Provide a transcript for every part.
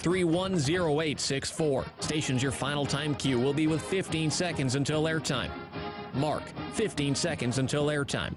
310864. Station's your final time cue will be with 15 seconds until airtime. Mark, 15 seconds until airtime.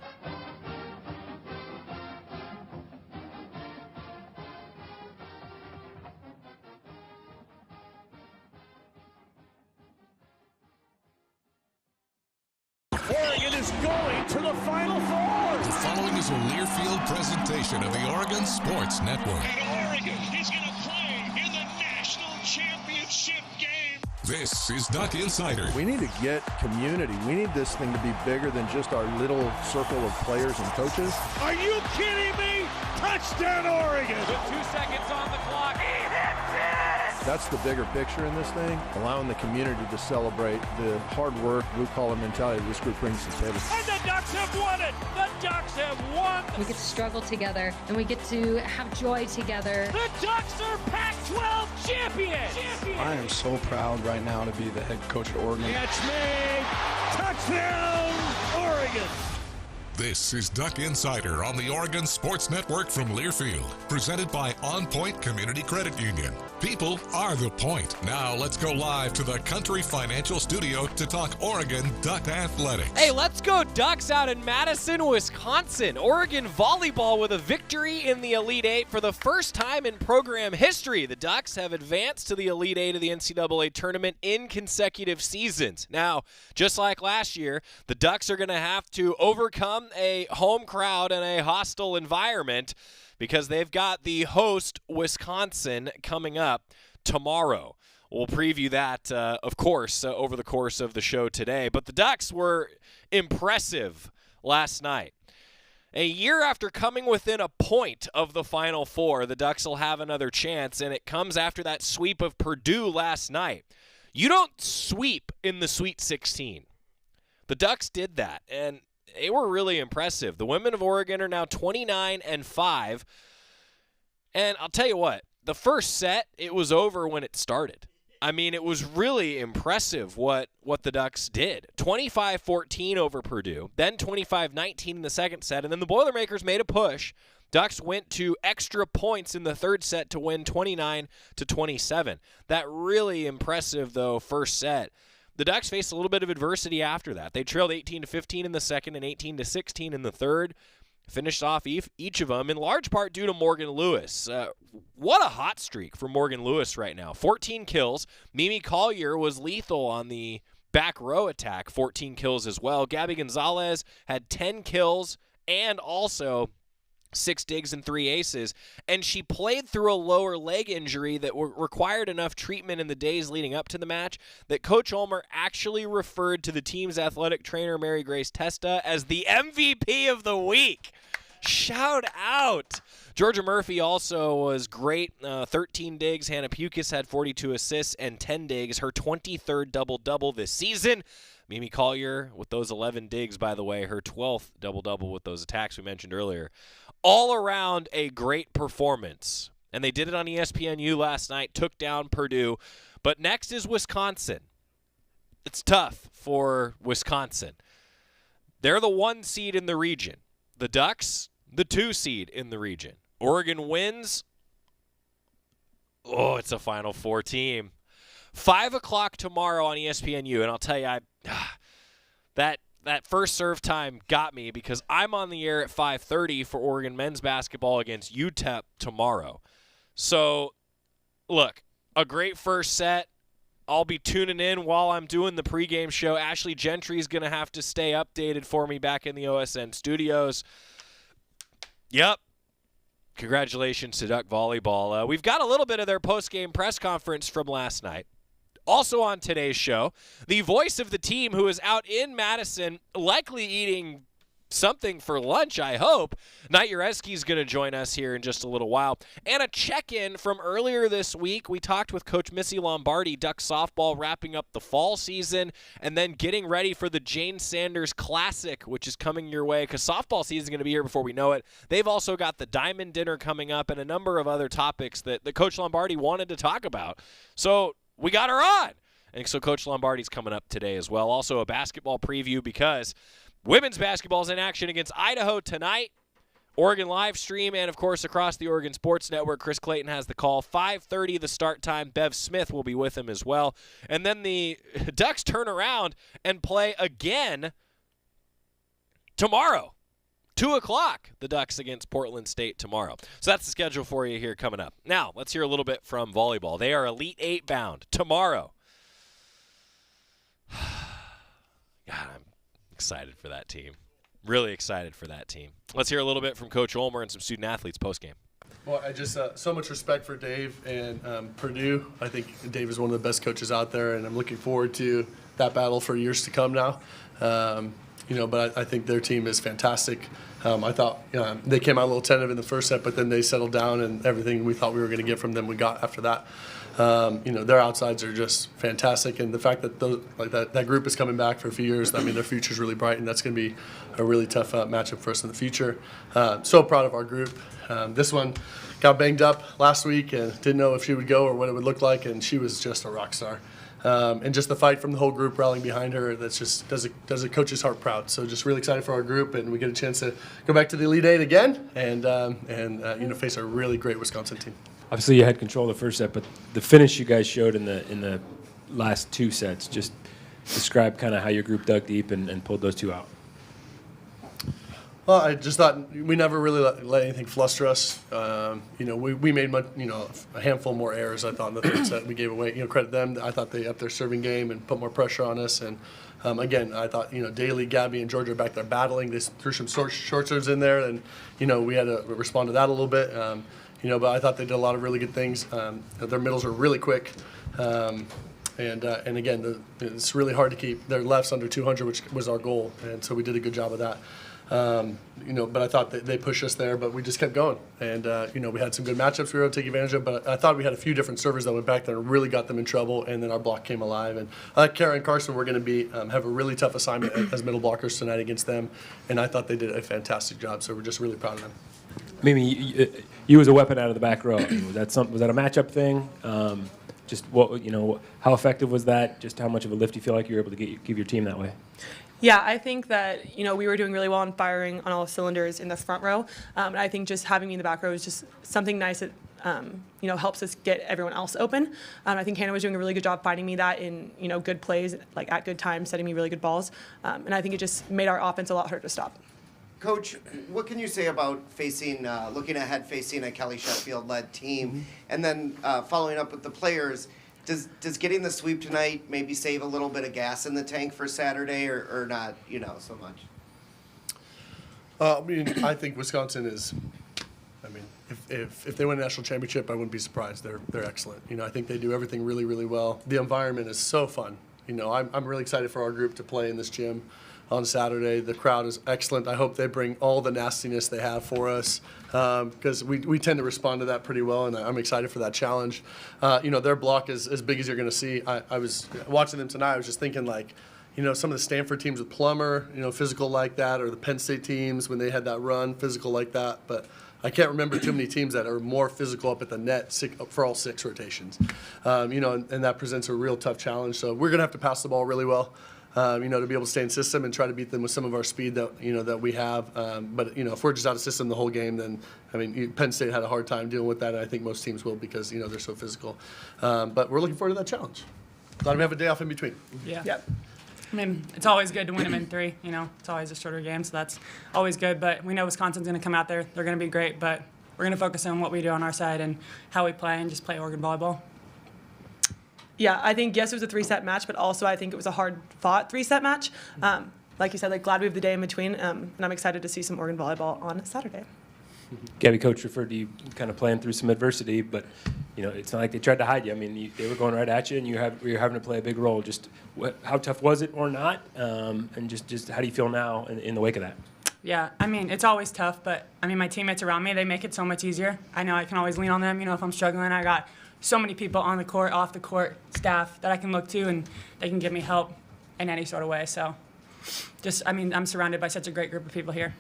Oregon is going to the Final Four. The following is a Learfield presentation of the Oregon Sports Network. And Oregon is going to play in the national championship game. This is Duck Insider. We need to get community. We need this thing to be bigger than just our little circle of players and coaches. Are you kidding me? Touchdown, Oregon. With 2 seconds on the clock. He hits it! That's the bigger picture in this thing, allowing the community to celebrate the hard work, blue-collar mentality this group brings to the table. And the Ducks have won it! The Ducks have won! We get to struggle together, and we get to have joy together. The Ducks are Pac-12 champions! I am so proud right now to be the head coach at Oregon. Catch me! Touchdown, Oregon! This is Duck Insider on the Oregon Sports Network from Learfield, presented by OnPoint Community Credit Union. People are the point. Now let's go live to the Country Financial Studio to talk Oregon Duck Athletics. Hey, let's go Ducks out in Madison, Wisconsin. Oregon volleyball with a victory in the Elite Eight for the first time in program history. The Ducks have advanced to the Elite Eight of the NCAA tournament in consecutive seasons. Now, just like last year, the Ducks are going to have to overcome a home crowd and a hostile environment because they've got the host, Wisconsin, coming up tomorrow. We'll preview that, of course, over the course of the show today. But the Ducks were impressive last night. A year after coming within a point of the Final Four, the Ducks will have another chance, and it comes after that sweep of Purdue last night. You don't sweep in the Sweet 16. The Ducks did that, and they were really impressive. The women of Oregon are now 29-5. And I'll tell you what, the first set, it was over when it started. I mean, it was really impressive what the Ducks did. 25-14 over Purdue, then 25-19 in the second set, and then the Boilermakers made a push. Ducks went to extra points in the third set to win 29-27. That really impressive, though, first set. The Ducks faced a little bit of adversity after that. They trailed 18-15 in the second and 18-16 in the third. Finished off each of them in large part due to Morgan Lewis. What a hot streak for Morgan Lewis right now. 14 kills. Mimi Collier was lethal on the back row attack. 14 kills as well. Gabby Gonzalez had 10 kills and also 6 digs and 3 aces, and she played through a lower leg injury that required enough treatment in the days leading up to the match that Coach Ulmer actually referred to the team's athletic trainer, Mary Grace Testa, as the MVP of the week. Shout out! Georgia Murphy also was great. 13 digs. Hannah Pukis had 42 assists and 10 digs. Her 23rd double-double this season. Mimi Collier with those 11 digs, by the way, her 12th double-double with those attacks we mentioned earlier. All around a great performance. And they did it on ESPNU last night, took down Purdue. But next is Wisconsin. It's tough for Wisconsin. They're the 1 seed in the region. The Ducks, the 2 seed in the region. Oregon wins. Oh, it's a Final Four team. 5 o'clock tomorrow on ESPNU. And I'll tell you, that first serve time got me because I'm on the air at 5:30 for Oregon men's basketball against UTEP tomorrow. So, look, a great first set. I'll be tuning in while I'm doing the pregame show. Ashley Gentry's going to have to stay updated for me back in the OSN studios. Yep. Congratulations to Duck Volleyball. We've got a little bit of their postgame press conference from last night. Also on today's show, the voice of the team who is out in Madison, likely eating something for lunch, I hope. Knight Jarecki is going to join us here in just a little while. And a check-in from earlier this week. We talked with Coach Missy Lombardi, Duck softball, wrapping up the fall season and then getting ready for the Jane Sanders Classic, which is coming your way because softball season is going to be here before we know it. They've also got the Diamond Dinner coming up and a number of other topics that Coach Lombardi wanted to talk about. So we got her on. And so Coach Lombardi's coming up today as well. Also a basketball preview because women's basketball is in action against Idaho tonight. Oregon live stream and, of course, across the Oregon Sports Network. Chris Clayton has the call. 5:30 the start time. Bev Smith will be with him as well. And then the Ducks turn around and play again tomorrow. 2 o'clock, the Ducks against Portland State tomorrow. So that's the schedule for you here coming up. Now, let's hear a little bit from volleyball. They are Elite 8 bound tomorrow. God, I'm excited for that team. Really excited for that team. Let's hear a little bit from Coach Ulmer and some student athletes postgame. Well, I just so much respect for Dave and Purdue. I think Dave is one of the best coaches out there, and I'm looking forward to that battle for years to come now. But I think their team is fantastic. I thought they came out a little tentative in the first set, but then they settled down, and everything we thought we were going to get from them we got after that. Their outsides are just fantastic, and the fact that that group is coming back for a few years, I mean, their future is really bright, and that's going to be a really tough matchup for us in the future. So proud of our group. This one got banged up last week and didn't know if she would go or what it would look like, and she was just a rock star. And just the fight from the whole group rallying behind her, that's just does a coach's heart proud. So just really excited for our group, and we get a chance to go back to the Elite Eight again and face a really great Wisconsin team. Obviously, you had control of the first set, but the finish you guys showed in the last 2 sets, just describe kind of how your group dug deep and pulled those 2 out. Well, I just thought we never really let anything fluster us. We made a handful more errors, I thought, in the third set. We gave away, credit them. I thought they upped their serving game and put more pressure on us. And again, I thought, Daly, Gabby, and Georgia are back there battling. They threw some short serves in there, and we had to respond to that a little bit. But I thought they did a lot of really good things. Their middles are really quick. And again, it's really hard to keep their lefts under 200, which was our goal. And so we did a good job of that. But I thought they pushed us there, but we just kept going. And, we had some good matchups we were able to take advantage of, but I thought we had a few different servers that went back there and really got them in trouble, and then our block came alive. And I thought Kara and Carson were going to have a really tough assignment as middle blockers tonight against them, and I thought they did a fantastic job, so we're just really proud of them. Maybe you as a weapon out of the back row, was that a matchup thing? Just how effective was that? Just how much of a lift you feel like you were able to give your team that way? Yeah, I think that, we were doing really well and firing on all cylinders in the front row. And I think just having me in the back row is just something nice that, helps us get everyone else open. I think Hannah was doing a really good job finding me that in, good plays, like at good times, setting me really good balls. And I think it just made our offense a lot harder to stop. Coach, what can you say about looking ahead, facing a Kelly Sheffield-led team, and then following up with the players? Does getting the sweep tonight maybe save a little bit of gas in the tank for Saturday, or not, so much? I think Wisconsin is. If they win a national championship, I wouldn't be surprised. They're excellent. I think they do everything really, really well. The environment is so fun. I'm really excited for our group to play in this gym on Saturday. The crowd is excellent. I hope they bring all the nastiness they have for us, because we tend to respond to that pretty well, and I'm excited for that challenge. Their block is as big as you're going to see. I was watching them tonight. I was just thinking, some of the Stanford teams with Plummer, physical like that, or the Penn State teams when they had that run, physical like that. But I can't remember too many teams that are more physical up at the net for all 6 rotations. And that presents a real tough challenge. So we're going to have to pass the ball really well. To be able to stay in system and try to beat them with some of our speed that we have. But if we're just out of system the whole game, then Penn State had a hard time dealing with that, and I think most teams will because they're so physical. But we're looking forward to that challenge. Glad we have a day off in between. Yeah. Yep. It's always good to win them in 3. It's always a shorter game, so that's always good. But we know Wisconsin's going to come out there. They're going to be great, but we're going to focus on what we do on our side and how we play and just play Oregon volleyball. Yeah, I think, yes, it was a 3-set match, but also I think it was a hard-fought 3-set match. Like you said, glad we have the day in between, and I'm excited to see some Oregon volleyball on Saturday. Gabby, Coach referred to you kind of playing through some adversity, but it's not like they tried to hide you. They were going right at you, and you're having to play a big role. Just how tough was it or not, and just how do you feel now in the wake of that? Yeah, it's always tough, but my teammates around me, they make it so much easier. I know I can always lean on them. If I'm struggling, I got so many people on the court, off the court, staff that I can look to, and they can give me help in any sort of way. So I'm surrounded by such a great group of people here.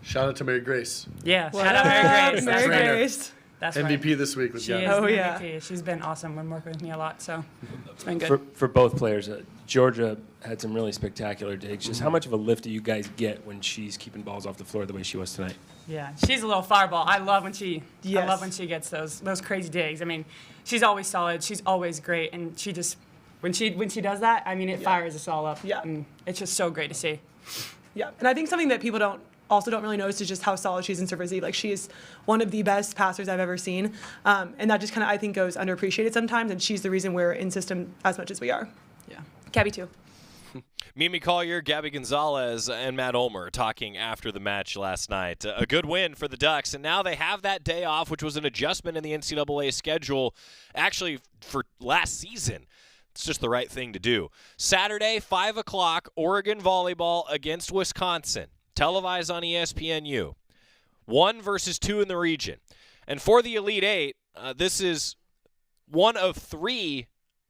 Shout out to Mary Grace. Yeah, shout out Mary Grace. Mary Grace. That's MVP right. this week with She Gabby. is the MVP. She's been awesome when working with me a lot, so it's been good. For both players, Georgia had some really spectacular digs. Just how much of a lift do you guys get when she's keeping balls off the floor the way she was tonight? Yeah, she's a little fireball. I love when she gets those crazy digs. I mean, she's always solid. She's always great, and she just when she does that, I mean, it fires us all up. Yeah, and it's just so great to see. Yeah, and I think something that people don't really notice is just how solid she is in serve receive. Like, she is one of the best passers I've ever seen, and that just kind of, I think, goes underappreciated sometimes. And she's the reason we're in system as much as we are. Yeah, Gabby too. Mimi Collier, Gabby Gonzalez, and Matt Ulmer talking after the match last night. A good win for the Ducks, and now they have that day off, which was an adjustment in the NCAA schedule, actually, for last season. It's just the right thing to do. Saturday, 5 o'clock, Oregon volleyball against Wisconsin. Televised on ESPNU. 1 versus 2 in the region. And for the Elite Eight, this is one of 3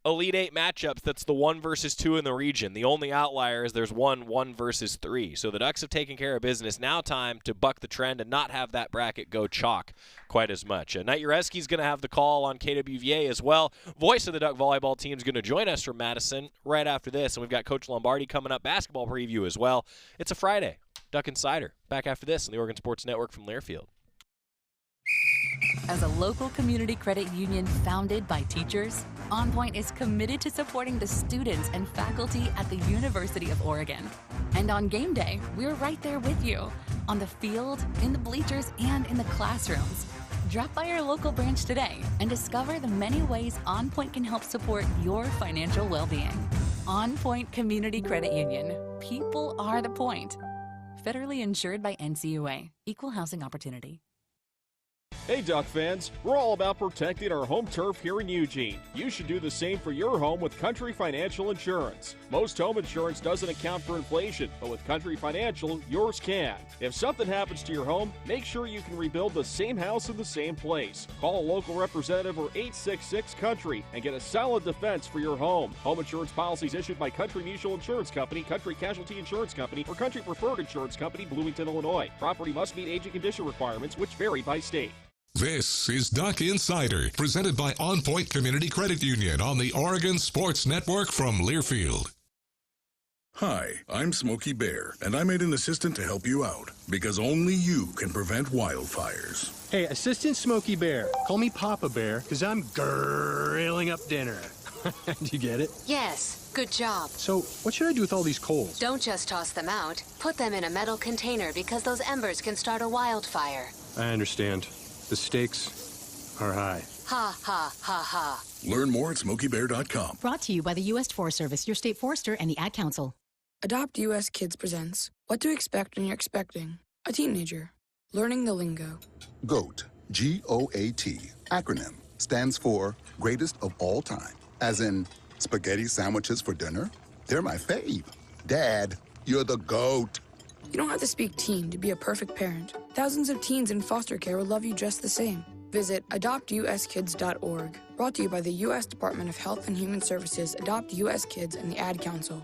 Elite Eight matchups that's the 1 versus 2 in the region. The only outlier is there's 1 versus 3. So the Ducks have taken care of business. Now time to buck the trend and not have that bracket go chalk quite as much. Knight Jarecki's going to have the call on KWVA as well. Voice of the Duck volleyball team is going to join us from Madison right after this. And we've got Coach Lombardi coming up, basketball preview as well. It's a Friday. Duck Insider. Back after this on the Oregon Sports Network from Learfield. As a local community credit union founded by teachers, OnPoint is committed to supporting the students and faculty at the University of Oregon. And on game day, we're right there with you, on the field, in the bleachers, and in the classrooms. Drop by our local branch today and discover the many ways OnPoint can help support your financial well-being. OnPoint Community Credit Union. People are the point. Federally insured by NCUA. Equal housing opportunity. Hey Duck fans, we're all about protecting our home turf here in Eugene. You should do the same for your home with Country Financial Insurance. Most home insurance doesn't account for inflation, but with Country Financial, yours can. If something happens to your home, make sure you can rebuild the same house in the same place. Call a local representative or 866-COUNTRY and get a solid defense for your home. Home insurance policies issued by Country Mutual Insurance Company, Country Casualty Insurance Company, or Country Preferred Insurance Company, Bloomington, Illinois. Property must meet age and condition requirements, which vary by state. This is Duck Insider, presented by OnPoint Community Credit Union on the Oregon Sports Network from Learfield. Hi, I'm Smokey Bear, and I made an assistant to help you out, because only you can prevent wildfires. Hey, Assistant Smokey Bear, call me Papa Bear, because I'm grilling up dinner. Do you get it? Yes, good job. So, what should I do with all these coals? Don't just toss them out. Put them in a metal container because those embers can start a wildfire. I understand. The stakes are high. Ha, ha, ha, ha. Learn more at SmokeyBear.com. Brought to you by the U.S. Forest Service, your state forester, and the Ad Council. Adopt US Kids presents What to Expect When You're Expecting a Teenager. Learning the lingo. GOAT, G-O-A-T, acronym, stands for Greatest of All Time. As in, spaghetti sandwiches for dinner? They're my fave. Dad, you're the GOAT. You don't have to speak teen to be a perfect parent. Thousands of teens in foster care will love you just the same. Visit adoptuskids.org. Brought to you by the U.S. Department of Health and Human Services, Adopt U.S. Kids, and the Ad Council.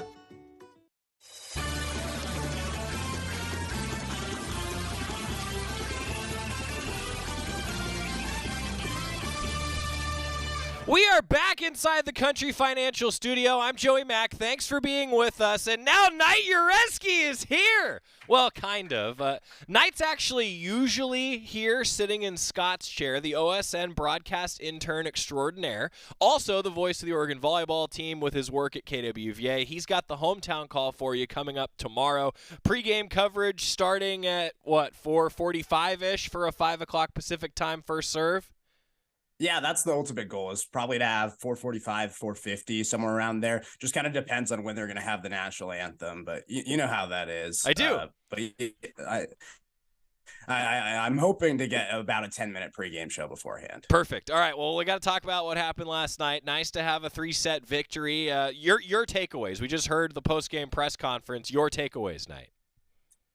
We are back inside the Country Financial Studio. I'm Joey Mack. Thanks for being with us. And now Knight Jarecki is here. Well, kind of. Knight's actually usually here sitting in Scott's chair, the OSN broadcast intern extraordinaire. Also the voice of the Oregon volleyball team with his work at KWVA. He's got the hometown call for you coming up tomorrow. Pre-game coverage starting at, 4:45-ish for a 5 o'clock Pacific time first serve? Yeah, that's the ultimate goal, is probably to have 4:45, 4:50, somewhere around there. Just kind of depends on when they're going to have the national anthem, but you know how that is. I do. But I'm hoping to get about a 10-minute pregame show beforehand. Perfect. All right, well, we got to talk about what happened last night. Nice to have a 3-set victory. Your takeaways. We just heard the post-game press conference. Your takeaways, Knight.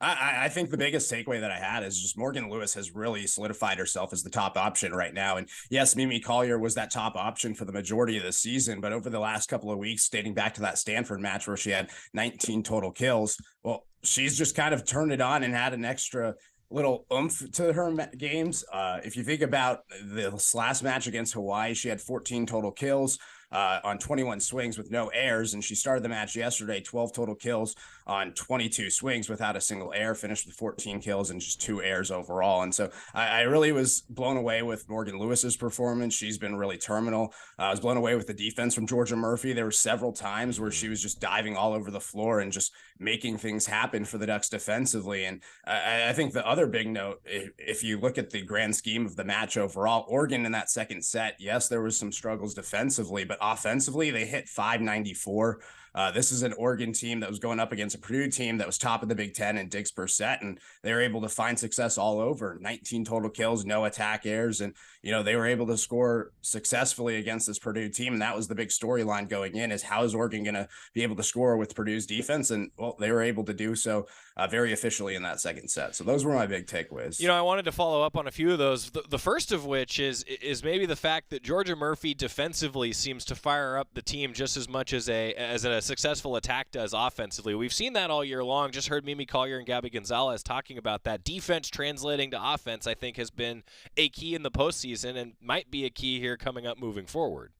I think the biggest takeaway that I had is just Morgan Lewis has really solidified herself as the top option right now. And yes, Mimi Collier was that top option for the majority of the season, but over the last couple of weeks, dating back to that Stanford match where she had 19 total kills, well, she's just kind of turned it on and had an extra little oomph to her games. If you think about this last match against Hawaii, she had 14 total kills on 21 swings with no errors, and she started the match yesterday, 12 total kills on 22 swings without a single error, finished with 14 kills and just 2 errors overall. And so I really was blown away with Morgan Lewis's performance. She's been really terminal. I was blown away with the defense from Georgia Murphy. There were several times where she was just diving all over the floor and just making things happen for the Ducks defensively. And I think the other big note, if you look at the grand scheme of the match overall, Oregon in that second set, yes, there was some struggles defensively, but offensively, they hit .594. This is an Oregon team that was going up against a Purdue team that was top of the Big Ten in digs per set, and they were able to find success all over. 19 total kills, no attack errors, and they were able to score successfully against this Purdue team. And that was the big storyline going in: is how is Oregon going to be able to score with Purdue's defense? And well, they were able to do so very efficiently in that second set. So those were my big takeaways. I wanted to follow up on a few of those. The first of which is maybe the fact that Georgia Murphy defensively seems to fire up the team just as much as a successful attack does offensively. We've seen that all year long. Just heard Mimi Collier and Gabby Gonzalez talking about that. Defense translating to offense, I think, has been a key in the postseason and might be a key here coming up moving forward.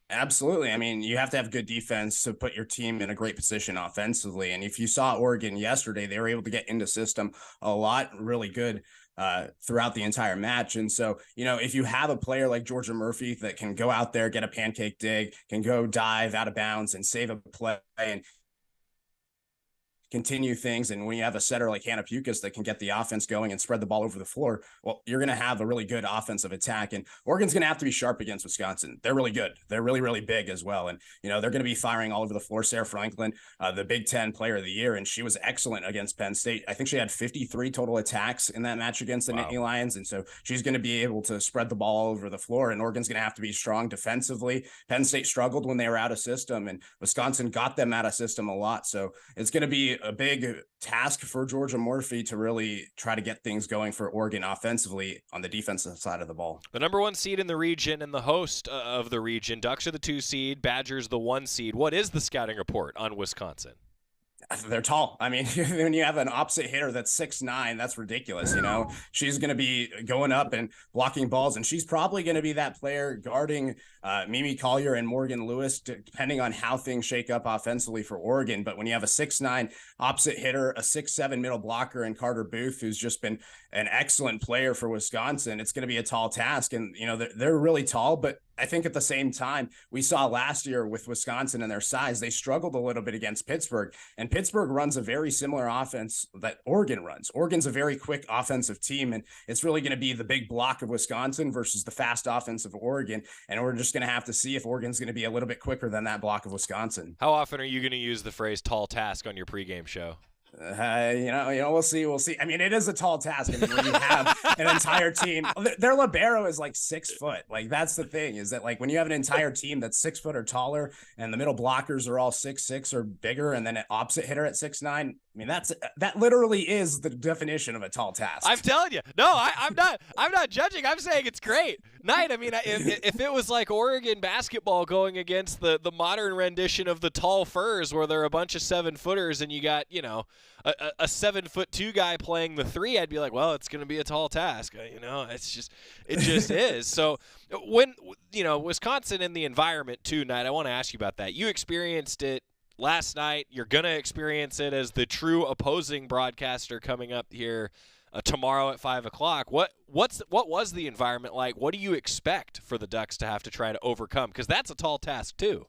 Absolutely. I mean, you have to have good defense to put your team in a great position offensively. And if you saw Oregon yesterday, they were able to get into system a lot, really good throughout the entire match. And so, if you have a player like Georgia Murphy that can go out there, get a pancake dig, can go dive out of bounds and save a play and continue things, and when you have a setter like Hannah Pukas that can get the offense going and spread the ball over the floor, well, you're going to have a really good offensive attack. And Oregon's going to have to be sharp against Wisconsin. They're really good. They're really, really big as well. And, they're going to be firing all over the floor. Sarah Franklin, the Big Ten Player of the Year, and she was excellent against Penn State. I think she had 53 total attacks in that match against the Nittany Lions. And so she's going to be able to spread the ball all over the floor, and Oregon's going to have to be strong defensively. Penn State struggled when they were out of system, and Wisconsin got them out of system a lot. So it's going to be a big task for Georgia Murphy to really try to get things going for Oregon offensively on the defensive side of the ball. The number 1 seed in the region and the host of the region. Ducks are the 2 seed, Badgers the 1 seed. What is the scouting report on Wisconsin? They're tall. I mean, when you have an opposite hitter that's 6'9", that's ridiculous. She's going to be going up and blocking balls, and she's probably going to be that player guarding Mimi Collier and Morgan Lewis, depending on how things shake up offensively for Oregon. But when you have a 6'9" opposite hitter, a 6'7" middle blocker, and Carter Booth, who's just been an excellent player for Wisconsin, it's going to be a tall task. And, they're really tall, but I think at the same time, we saw last year with Wisconsin and their size, they struggled a little bit against Pittsburgh. And Pittsburgh runs a very similar offense that Oregon runs. Oregon's a very quick offensive team, and it's really going to be the big block of Wisconsin versus the fast offense of Oregon. And we're just going to have to see if Oregon's going to be a little bit quicker than that block of Wisconsin. How often are you going to use the phrase tall task on your pregame show? We'll see. I mean, it is a tall task. I mean, when you have an entire team, their libero is like 6 foot. Like, that's the thing, is that like when you have an entire team that's 6 foot or taller, and the middle blockers are all 6'6" or bigger, and then an opposite hitter at 6'9", I mean, that literally is the definition of a tall task. I'm telling you. No, I'm not judging. I'm saying it's great. Knight, I mean, if it was like Oregon basketball going against the modern rendition of the tall furs, where they're a bunch of 7-footers and you got, a 7'2" guy playing the 3, I'd be like, well, it's going to be a tall task. It just is. So when, Wisconsin in the environment too, Knight, I want to ask you about that. You experienced it last night. You're going to experience it as the true opposing broadcaster coming up here tomorrow at 5 o'clock. What was the environment like? What do you expect for the Ducks to have to try to overcome? Because that's a tall task too.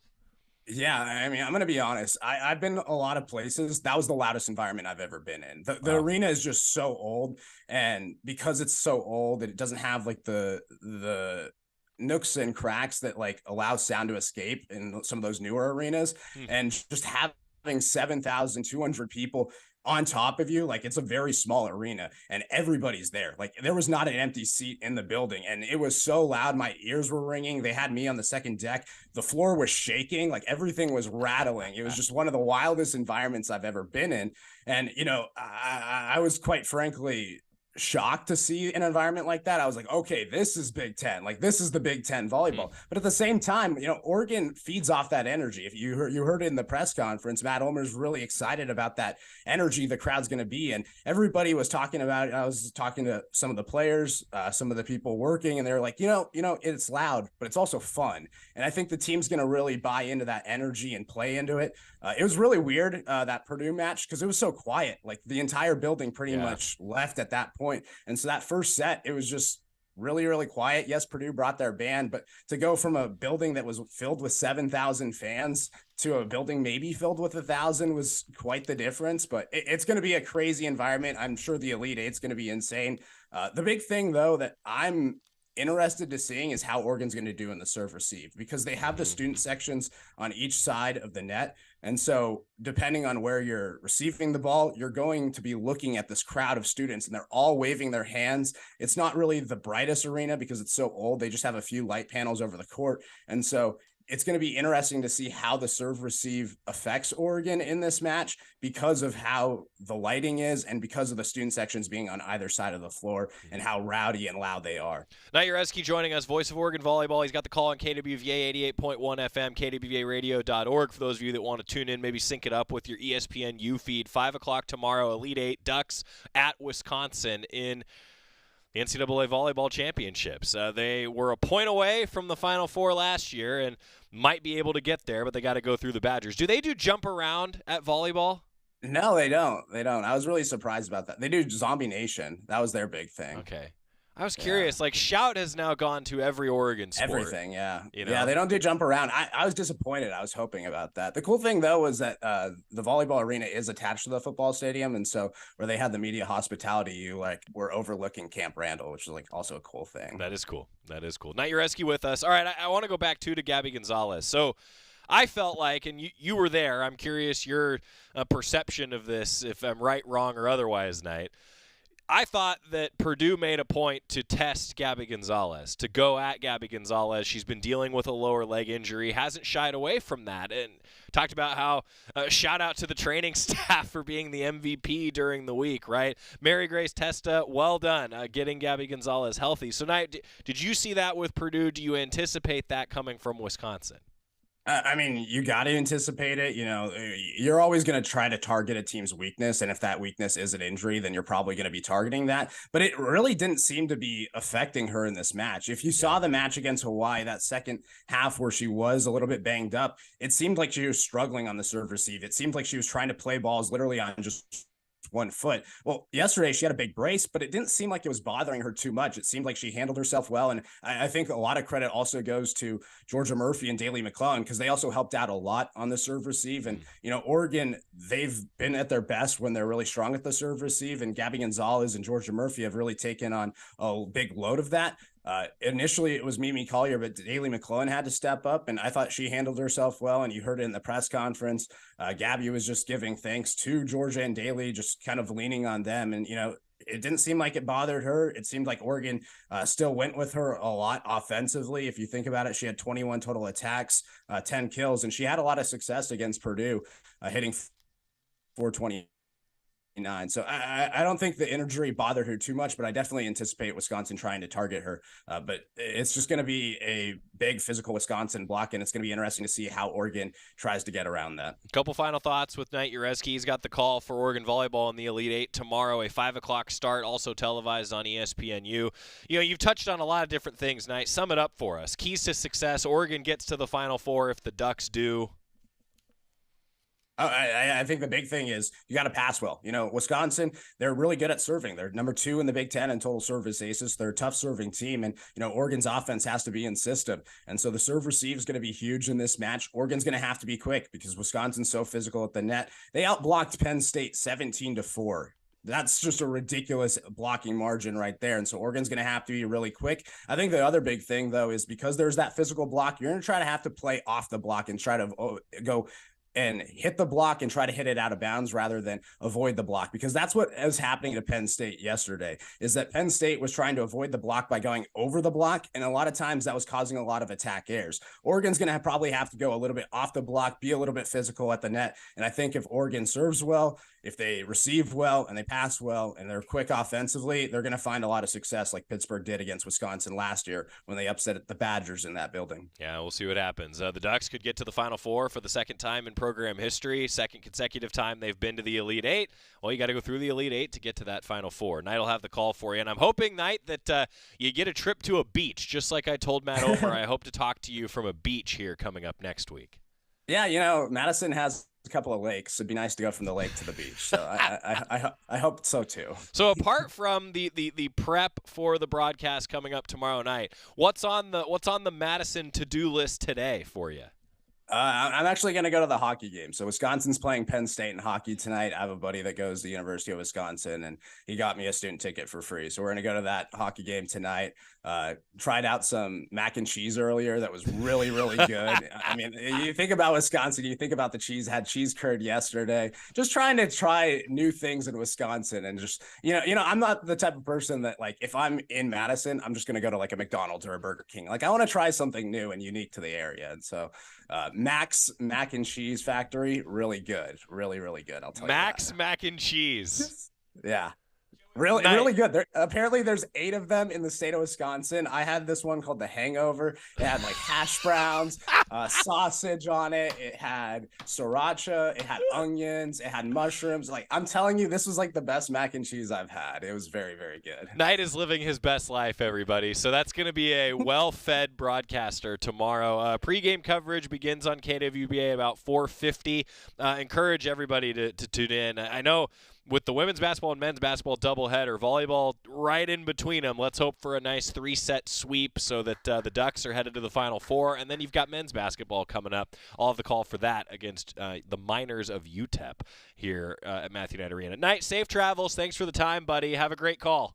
Yeah, I mean, I'm going to be honest. I've been a lot of places. That was the loudest environment I've ever been in. The arena is just so old, and because it's so old, it doesn't have like the nooks and cracks that like allow sound to escape in some of those newer arenas. And just having 7,200 people on top of you, like, it's a very small arena and everybody's there. Like, there was not an empty seat in the building, and it was so loud. My ears were ringing. They had me on the second deck. The floor was shaking. Like, everything was rattling. It was just one of the wildest environments I've ever been in. And, I was quite frankly shocked to see an environment like that. I was like, okay, this is Big Ten. Like, this is the Big Ten volleyball. But at the same time, Oregon feeds off that energy. If you heard it in the press conference, Matt Ulmer's really excited about that energy the crowd's going to be. And everybody was talking about it. I was talking to some of the players, some of the people working, and they're like, it's loud, but it's also fun. And I think the team's going to really buy into that energy and play into it. It was really weird, that Purdue match, because it was so quiet. Like, the entire building pretty much left at that point. And so that first set, it was just really, really quiet. Yes, Purdue brought their band, but to go from a building that was filled with 7,000 fans to a building maybe filled with 1,000 was quite the difference. But it's going to be a crazy environment. I'm sure the Elite Eight's going to be insane. The big thing, though, that I'm interested to seeing is how Oregon's going to do in the serve receive, because they have the student sections on each side of the net. And so depending on where you're receiving the ball, you're going to be looking at this crowd of students, and they're all waving their hands. It's not really the brightest arena because it's so old. They just have a few light panels over the court. And so it's going to be interesting to see how the serve receive affects Oregon in this match, because of how the lighting is and because of the student sections being on either side of the floor and how rowdy and loud they are. Matt Jarecki joining us, voice of Oregon volleyball. He's got the call on KWVA 88.1 FM, KWVAradio.org. For those of you that want to tune in, maybe sync it up with your ESPNU feed. 5 o'clock tomorrow, Elite Eight Ducks at Wisconsin in the NCAA Volleyball Championships. They were a point away from the Final Four last year and might be able to get there, but they got to go through the Badgers. Do they do jump around at volleyball? No, they don't. I was really surprised about that. They do Zombie Nation. That was their big thing. Okay. I was curious. Like, shout has now gone to every Oregon sport. Everything, yeah. Yeah, they don't do jump around. I was disappointed. I was hoping about that. The cool thing, though, was that the volleyball arena is attached to the football stadium, and so where they had the media hospitality, you were overlooking Camp Randall, which is also a cool thing. That is cool. Matt Jarecki with us. All right, I want to go back to Gabby Gonzalez. So I felt like, and you were there, I'm curious your perception of this, if I'm right, wrong, or otherwise, Knight. I thought that Purdue made a point to test Gabby Gonzalez, to go at Gabby Gonzalez. She's been dealing with a lower leg injury, hasn't shied away from that, and talked about how shout out to the training staff for being the MVP during the week, right? Mary Grace Testa, well done getting Gabby Gonzalez healthy. So, Knight, did you see that with Purdue? Do you anticipate that coming from Wisconsin? I mean, you got to anticipate it. You're always going to try to target a team's weakness. And if that weakness is an injury, then you're probably going to be targeting that. But it really didn't seem to be affecting her in this match. If you saw the match against Hawaii, that second half where she was a little bit banged up, it seemed like she was struggling on the serve receive. It seemed like she was trying to play balls literally on just one foot. Well, yesterday she had a big brace, but it didn't seem like it was bothering her too much. It seemed like she handled herself well. And I think a lot of credit also goes to Georgia Murphy and Daly McClellan, because they also helped out a lot on the serve receive. And, Oregon, they've been at their best when they're really strong at the serve receive. And Gabby Gonzalez and Georgia Murphy have really taken on a big load of that. Initially it was Mimi Collier, but Daly McClellan had to step up, and I thought she handled herself well. And you heard it in the press conference. Gabby was just giving thanks to Georgia and Daly, just kind of leaning on them. And, it didn't seem like it bothered her. It seemed like Oregon still went with her a lot offensively. If you think about it, she had 21 total attacks, 10 kills, and she had a lot of success against Purdue, hitting 429. So I don't think the injury bothered her too much, but I definitely anticipate Wisconsin trying to target her. But it's just going to be a big physical Wisconsin block, and it's going to be interesting to see how Oregon tries to get around that. A couple final thoughts with Knight Jarecki. He's got the call for Oregon volleyball in the Elite Eight tomorrow, a 5 o'clock start, also televised on ESPNU. You've touched on a lot of different things, Knight. Sum it up for us. Keys to success. Oregon gets to the Final Four if the Ducks do. I think the big thing is you got to pass well. Wisconsin, they're really good at serving. They're number 2 in the Big Ten in total service aces. They're a tough serving team. And, Oregon's offense has to be in system. And so the serve receive is going to be huge in this match. Oregon's going to have to be quick because Wisconsin's so physical at the net. They outblocked Penn State 17-4. That's just a ridiculous blocking margin right there. And so Oregon's going to have to be really quick. I think the other big thing, though, is because there's that physical block, you're going to try to have to play off the block and try to go and hit the block and try to hit it out of bounds rather than avoid the block, because that's what was happening to Penn State yesterday, is that Penn State was trying to avoid the block by going over the block. And a lot of times that was causing a lot of attack errors. Oregon's going to probably have to go a little bit off the block, be a little bit physical at the net. And I think if Oregon serves well, if they receive well and they pass well and they're quick offensively, they're going to find a lot of success like Pittsburgh did against Wisconsin last year when they upset the Badgers in that building. Yeah, we'll see what happens. The Ducks could get to the Final Four for the second time in program history, second consecutive time they've been to the Elite Eight. Well, you got to go through the Elite Eight to get to that Final Four. Knight will have the call for you, and I'm hoping, Knight, that you get a trip to a beach, just like I told Matt Ulmer. I hope to talk to you from a beach here coming up next week. Yeah, Madison has a couple of lakes. It'd be nice to go from the lake to the beach. So I hope so too. So apart from the prep for the broadcast coming up tomorrow night, what's on the Madison to-do list today for you? I'm actually going to go to the hockey game. So Wisconsin's playing Penn State in hockey tonight. I have a buddy that goes to the University of Wisconsin, and he got me a student ticket for free. So we're going to go to that hockey game tonight. Tried out some mac and cheese earlier. That was really, really good. I mean, you think about Wisconsin, you think about the cheese, had cheese curd yesterday, just trying to try new things in Wisconsin. And just, I'm not the type of person that, like, if I'm in Madison, I'm just going to go to like a McDonald's or a Burger King. Like, I want to try something new and unique to the area. And so Max Mac and Cheese Factory, really good. Really, really good. I'll tell you. Max Mac and Cheese. Yeah. Really good. Apparently there's 8 of them in the state of Wisconsin. I had this one called the Hangover. It had like hash browns, sausage on it. It had sriracha. It had onions. It had mushrooms. Like, I'm telling you, this was like the best mac and cheese I've had. It was very, very good. Knight is living his best life, everybody. So that's going to be a well-fed broadcaster tomorrow. Pre-game coverage begins on KWBA about 4:50. Encourage everybody to tune in. I know with the women's basketball and men's basketball doubleheader, volleyball right in between them, let's hope for a nice 3-set sweep so that the Ducks are headed to the Final Four. And then you've got men's basketball coming up. I'll have the call for that against the Miners of UTEP here at Matthew Knight Arena. Knight, safe travels. Thanks for the time, buddy. Have a great call.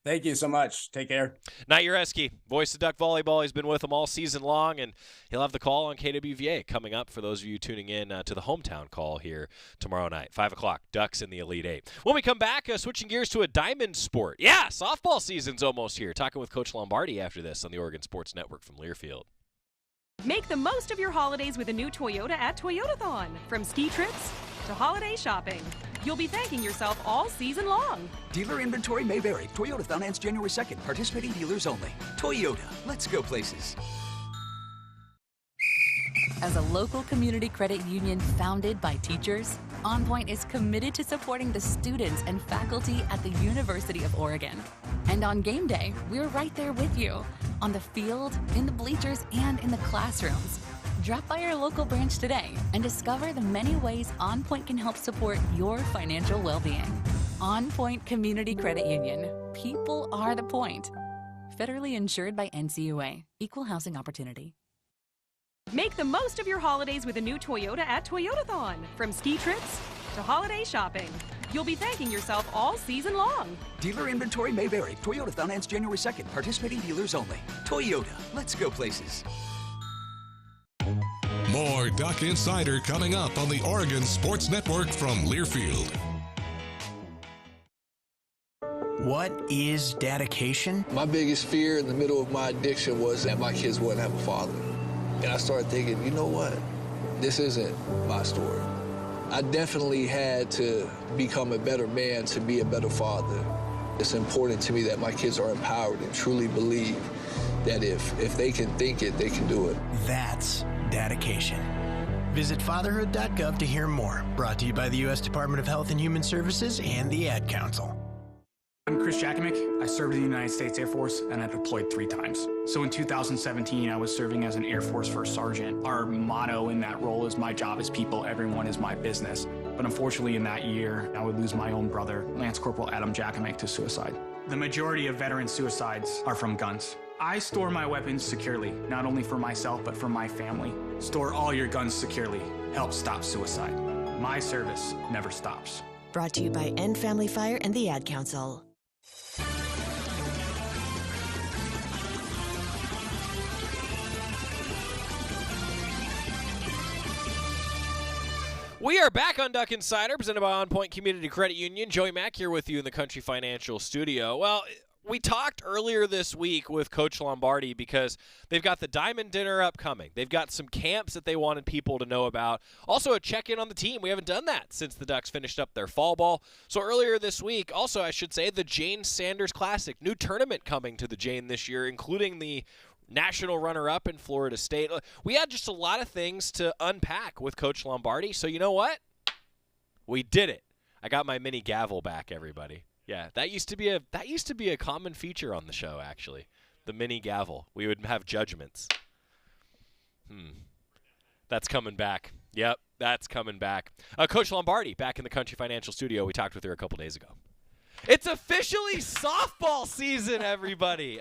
Thank you so much. Take care. Knight Jarecki, voice of Duck Volleyball. He's been with them all season long, and he'll have the call on KWVA coming up for those of you tuning in to the hometown call here tomorrow night, 5 o'clock, Ducks in the Elite Eight. When we come back, switching gears to a diamond sport. Yeah, softball season's almost here. Talking with Coach Lombardi after this on the Oregon Sports Network from Learfield. Make the most of your holidays with a new Toyota at Toyotathon. From ski trips to holiday shopping, you'll be thanking yourself all season long. Dealer inventory may vary. Toyotathon ends January 2nd. Participating dealers only. Toyota. Let's go places. As a local community credit union founded by teachers, OnPoint is committed to supporting the students and faculty at the University of Oregon. And on game day, we're right there with you, on the field, in the bleachers, and in the classrooms. Drop by our local branch today and discover the many ways OnPoint can help support your financial well-being. OnPoint Community Credit Union. People are the point. Federally insured by NCUA. Equal housing opportunity. Make the most of your holidays with a new Toyota at Toyotathon. From ski trips to holiday shopping, you'll be thanking yourself all season long. Dealer inventory may vary. Toyotathon ends January 2nd. Participating dealers only. Toyota. Let's go places. More Duck Insider coming up on the Oregon Sports Network from Learfield. What is dedication? My biggest fear in the middle of my addiction was that my kids wouldn't have a father. And I started thinking, you know what? This isn't my story. I definitely had to become a better man to be a better father. It's important to me that my kids are empowered and truly believe that if they can think it, they can do it. That's dedication. Visit fatherhood.gov to hear more. Brought to you by the U.S. Department of Health and Human Services and the Ad Council. I'm Chris Jakimick. I served in the United States Air Force, and I deployed 3 times. So in 2017, I was serving as an Air Force First Sergeant. Our motto in that role is, my job is people, everyone is my business. But unfortunately, in that year, I would lose my own brother, Lance Corporal Adam Jakimick, to suicide. The majority of veteran suicides are from guns. I store my weapons securely, not only for myself, but for my family. Store all your guns securely. Help stop suicide. My service never stops. Brought to you by End Family Fire and the Ad Council. We are back on Duck Insider, presented by OnPoint Community Credit Union. Joey Mack here with you in the Country Financial Studio. Well, we talked earlier this week with Coach Lombardi because they've got the Diamond Dinner upcoming. They've got some camps that they wanted people to know about. Also, a check-in on the team. We haven't done that since the Ducks finished up their fall ball. So earlier this week, also, I should say, the Jane Sanders Classic. New tournament coming to the Jane this year, including the national runner-up in Florida State. We had just a lot of things to unpack with Coach Lombardi. So you know what? We did it. I got my mini gavel back, everybody. Yeah, that used to be a common feature on the show, actually. The mini gavel. We would have judgments. That's coming back. Yep, that's coming back. Coach Lombardi back in the Country Financial Studio. We talked with her a couple days ago. It's officially softball season, everybody.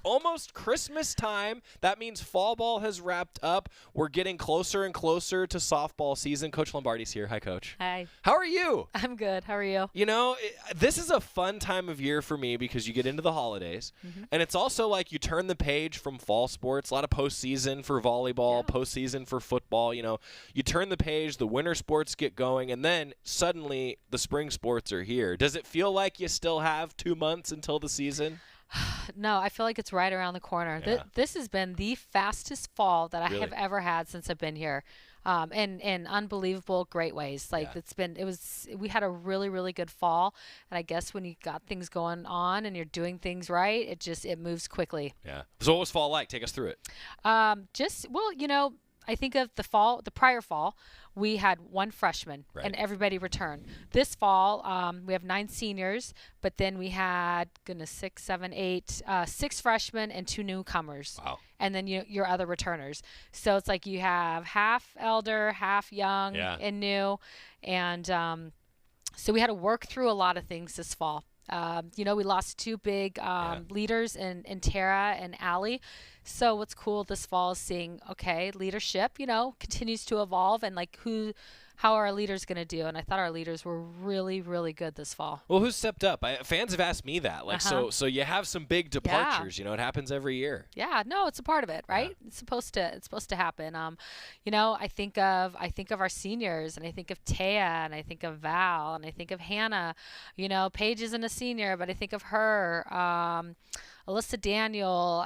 Almost Christmas time. That means fall ball has wrapped up. We're getting closer and closer to softball season. Coach Lombardi's here. Hi, Coach. Hi. How are you? I'm good. How are you? You know, this is a fun time of year for me because you get into the holidays. And it's also like you turn the page from fall sports. A lot of postseason for volleyball, postseason for football. You know, you turn the page, the winter sports get going, and then suddenly the spring sports are here. Does it feel like you still have 2 months until the season? No, I feel like it's right around the corner. Yeah. This has been the fastest fall that I Really? have ever had since I've been here. In unbelievable great ways. Like we had a really, really good fall. And I guess when you got things going on and you're doing things right, it moves quickly. Yeah. So what was fall like? Take us through it. I think of the prior fall, we had one freshman and everybody returned. This fall, we have 9 seniors, but then we had 6, 7, 8, 6 freshmen and 2 newcomers. Wow. And then your other returners. So it's like you have half elder, half young and new. And so we had to work through a lot of things this fall. We lost 2 big leaders in Tara and Allie. So what's cool this fall is seeing, leadership, continues to evolve and how are our leaders going to do? And I thought our leaders were really, really good this fall. Well, who stepped up? Fans have asked me that. So you have some big departures. You know, it happens every year. Yeah, no, it's a part of it, right? Yeah. It's supposed to happen. I think of our seniors, and I think of Taya, and I think of Val, and I think of Hannah. Paige isn't a senior, but I think of her. Alyssa Daniel,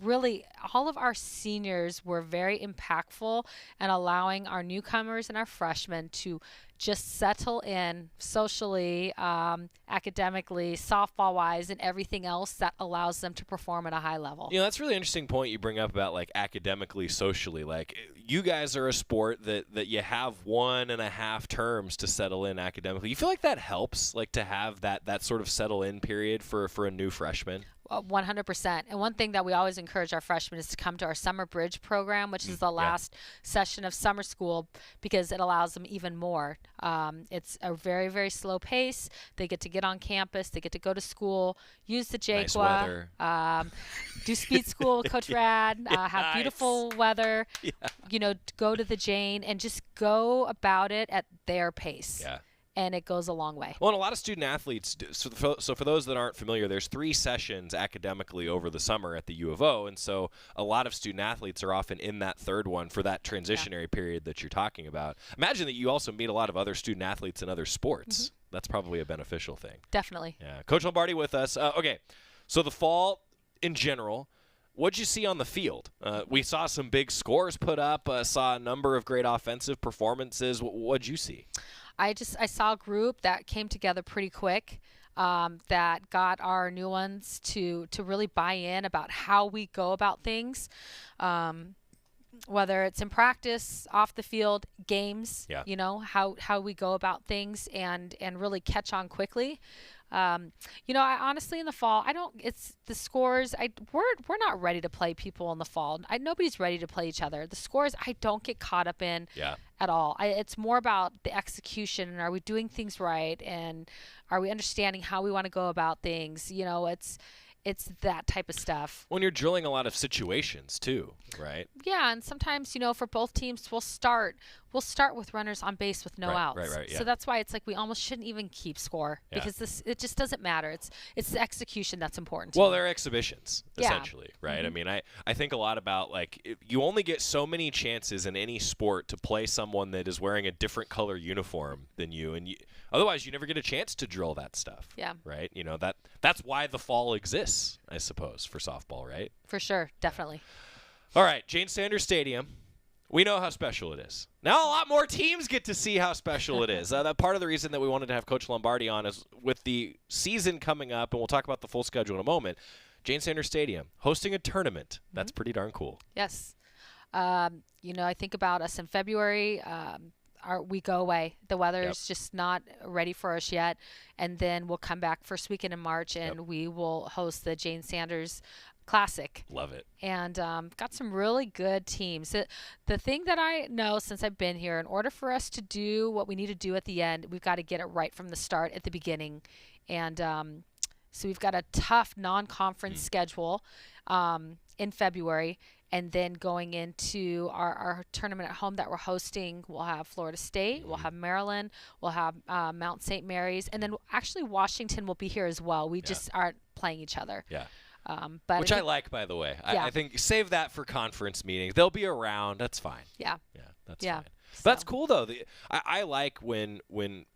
really all of our seniors were very impactful and allowing our newcomers and our freshmen to just settle in socially, academically, softball-wise, and everything else that allows them to perform at a high level. That's a really interesting point you bring up about academically, socially. You guys are a sport that you have 1.5 terms to settle in academically. You feel like that helps, to have that sort of settle in period for a new freshman? 100%. And one thing that we always encourage our freshmen is to come to our Summer Bridge program, which is the last session of summer school, because it allows them even more. It's a very, very slow pace. They get to get on campus. They get to go to school, use the Nice JQA, weather. do speed school with Coach Rad, have beautiful weather, go to the Jane, and just go about it at their pace. Yeah. And it goes a long way. Well, and a lot of student athletes do. So for those that aren't familiar, there's 3 sessions academically over the summer at the U of O, and so a lot of student athletes are often in that third one for that transitionary period that you're talking about. Imagine that you also meet a lot of other student athletes in other sports. That's probably a beneficial thing. Definitely. Yeah. Coach Lombardi with us. Okay, so the fall in general, what'd you see on the field? We saw some big scores put up, saw a number of great offensive performances. What'd you see? I saw a group that came together pretty quick, that got our new ones to really buy in about how we go about things, whether it's in practice, off the field, games, how we go about things and really catch on quickly. I honestly in the fall, it's the scores. We're not ready to play people in the fall. Nobody's ready to play each other. The scores, I don't get caught up in at all. It's more about the execution and are we doing things right and are we understanding how we want to go about things? It's that type of stuff. When you're drilling a lot of situations too, right? Yeah, and sometimes, for both teams, we'll start we'll start with runners on base with no outs. Right, yeah. So that's why it's like we almost shouldn't even keep score because it just doesn't matter. It's the execution that's important. Well, they're exhibitions essentially, right? Mm-hmm. I mean, I think a lot about like you only get so many chances in any sport to play someone that is wearing a different color uniform than you, and otherwise you never get a chance to drill that stuff. Yeah. Right. You know that's why the fall exists, I suppose, for softball, right? For sure, definitely. All right, Jane Sanders Stadium. We know how special it is. Now a lot more teams get to see how special it is. That part of the reason that we wanted to have Coach Lombardi on is with the season coming up, and we'll talk about the full schedule in a moment. Jane Sanders Stadium hosting a tournament. That's pretty darn cool. Yes. I think about us in February. We go away. The weather is just not ready for us yet. And then we'll come back first weekend in March, and we will host the Jane Sanders Classic. Love it. And got some really good teams. The thing that I know since I've been here, in order for us to do what we need to do at the end, we've got to get it right from the start at the beginning. And so we've got a tough non-conference schedule in February. And then going into our tournament at home that we're hosting, we'll have Florida State, we'll have Maryland, we'll have Mount St. Mary's, and then actually Washington will be here as well. We just aren't playing each other. Yeah. But which I like, by the way. I think save that for conference meetings. They'll be around. That's fine. Yeah. Yeah, that's fine. But that's cool, though. I like when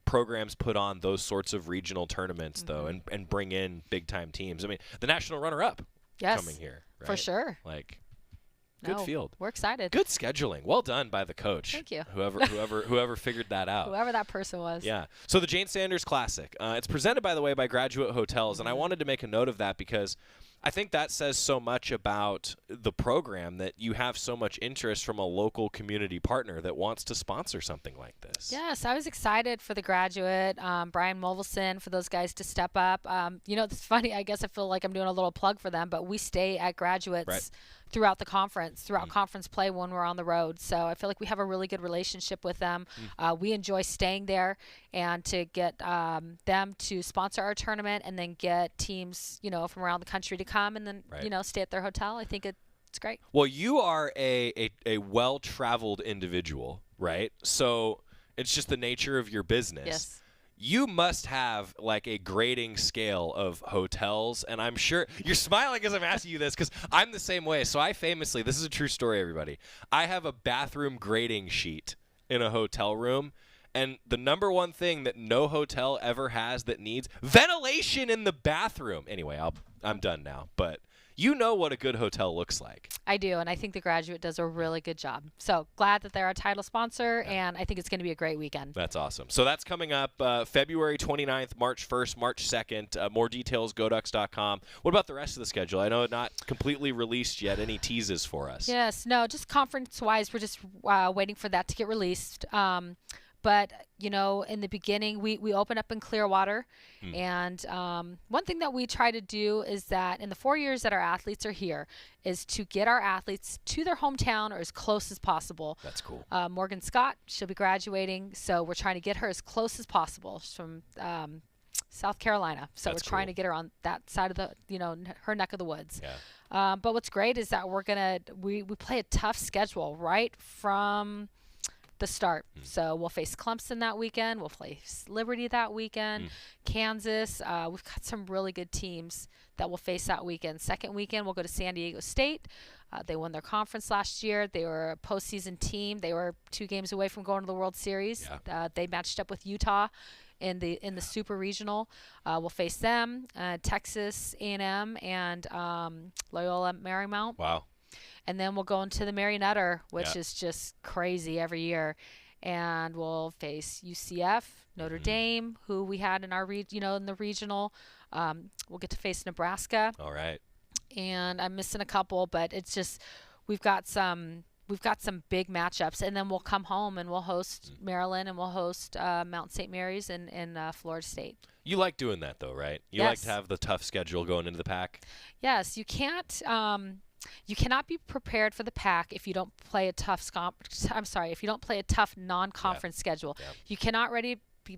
programs put on those sorts of regional tournaments, though, and bring in big-time teams. I mean, the national runner-up coming here. Right? For sure. Like, good field. We're excited. Good scheduling. Well done by the coach. Thank you. Whoever figured that out. Whoever that person was. Yeah. So the Jane Sanders Classic. It's presented, by the way, by Graduate Hotels, and I wanted to make a note of that because I think that says so much about the program that you have so much interest from a local community partner that wants to sponsor something like this. Yes, I was excited for the Graduate, Brian Mulvilson, for those guys to step up. It's funny. I guess I feel like I'm doing a little plug for them, but we stay at Graduates throughout the conference, throughout conference play when we're on the road. So I feel like we have a really good relationship with them. We enjoy staying there and to get them to sponsor our tournament and then get teams, from around the country to come and then, stay at their hotel. I think it's great. Well, you are a well-traveled individual, right? So it's just the nature of your business. Yes. You must have like a grading scale of hotels, and I'm sure you're smiling as I'm asking you this because I'm the same way. So I famously, this is a true story, everybody. I have a bathroom grading sheet in a hotel room, and the number one thing that no hotel ever has that needs ventilation in the bathroom. Anyway, I'm done now, but you know what a good hotel looks like. I do, and I think the Graduate does a really good job. So glad that they're our title sponsor, and I think it's going to be a great weekend. That's awesome. So that's coming up February 29th, March 1st, March 2nd. More details, goducks.com. What about the rest of the schedule? I know it's not completely released yet. Any teases for us? Yes, no, just conference-wise, we're just waiting for that to get released. But, in the beginning, we open up in Clearwater. And one thing that we try to do is that in the 4 years that our athletes are here is to get our athletes to their hometown or as close as possible. That's cool. Morgan Scott, she'll be graduating. So we're trying to get her as close as possible. She's from South Carolina. So we're trying to get her on that side of the, her neck of the woods. Yeah. But what's great is that we play a tough schedule right from the start. So we'll face Clemson that weekend. We'll face Liberty that weekend. Kansas. We've got some really good teams that we'll face that weekend. Second weekend, we'll go to San Diego State. They won their conference last year. They were a postseason team. They were 2 games away from going to the World Series. Yeah. They matched up with Utah in the Super Regional. We'll face them, Texas A&M, and Loyola Marymount. Wow. And then we'll go into the Marionetter, which is just crazy every year. And we'll face UCF, Notre Dame, who we had in our in the regional. We'll get to face Nebraska. All right. And I'm missing a couple, but it's just we've got some big matchups, and then we'll come home and we'll host Maryland and we'll host Mount St. Mary's and Florida State. You like doing that though, right? You like to have the tough schedule going into the pack. Yes, you can't. You cannot be prepared for the pack if you don't play a tough. If you don't play a tough non-conference schedule. Yeah. You cannot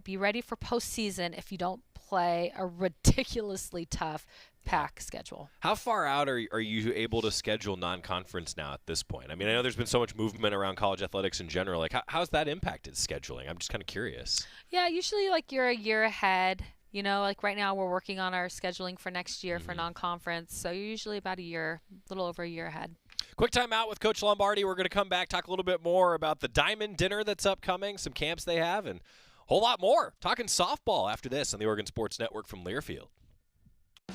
be ready for postseason if you don't play a ridiculously tough pack schedule. How far out are you able to schedule non-conference now at this point? I mean, I know there's been so much movement around college athletics in general. Like, how's that impacted scheduling? I'm just kind of curious. Yeah, usually like you're a year ahead. You know, like right now we're working on our scheduling for next year for non-conference. So you're usually about a little over a year ahead. Quick time out with Coach Lombardi. We're going to come back, talk a little bit more about the Diamond Dinner that's upcoming, some camps they have, and a whole lot more. Talking softball after this on the Oregon Sports Network from Learfield.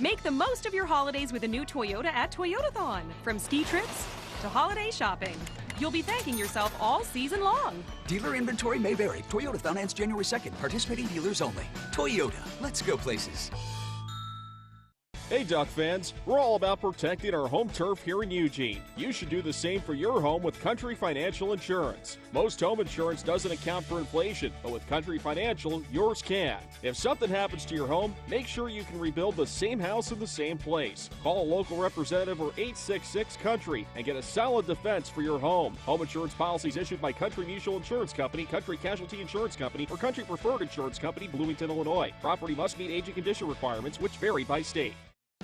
Make the most of your holidays with a new Toyota at Toyotathon. From ski trips to holiday shopping, you'll be thanking yourself all season long. Dealer inventory may vary. Toyotathon ends January 2nd. Participating dealers only. Toyota. Let's go places. Hey Duck fans, we're all about protecting our home turf here in Eugene. You should do the same for your home with Country Financial Insurance. Most home insurance doesn't account for inflation, but with Country Financial, yours can. If something happens to your home, make sure you can rebuild the same house in the same place. Call a local representative or 866-COUNTRY and get a solid defense for your home. Home insurance policies issued by Country Mutual Insurance Company, Country Casualty Insurance Company, or Country Preferred Insurance Company, Bloomington, Illinois. Property must meet age and condition requirements, which vary by state.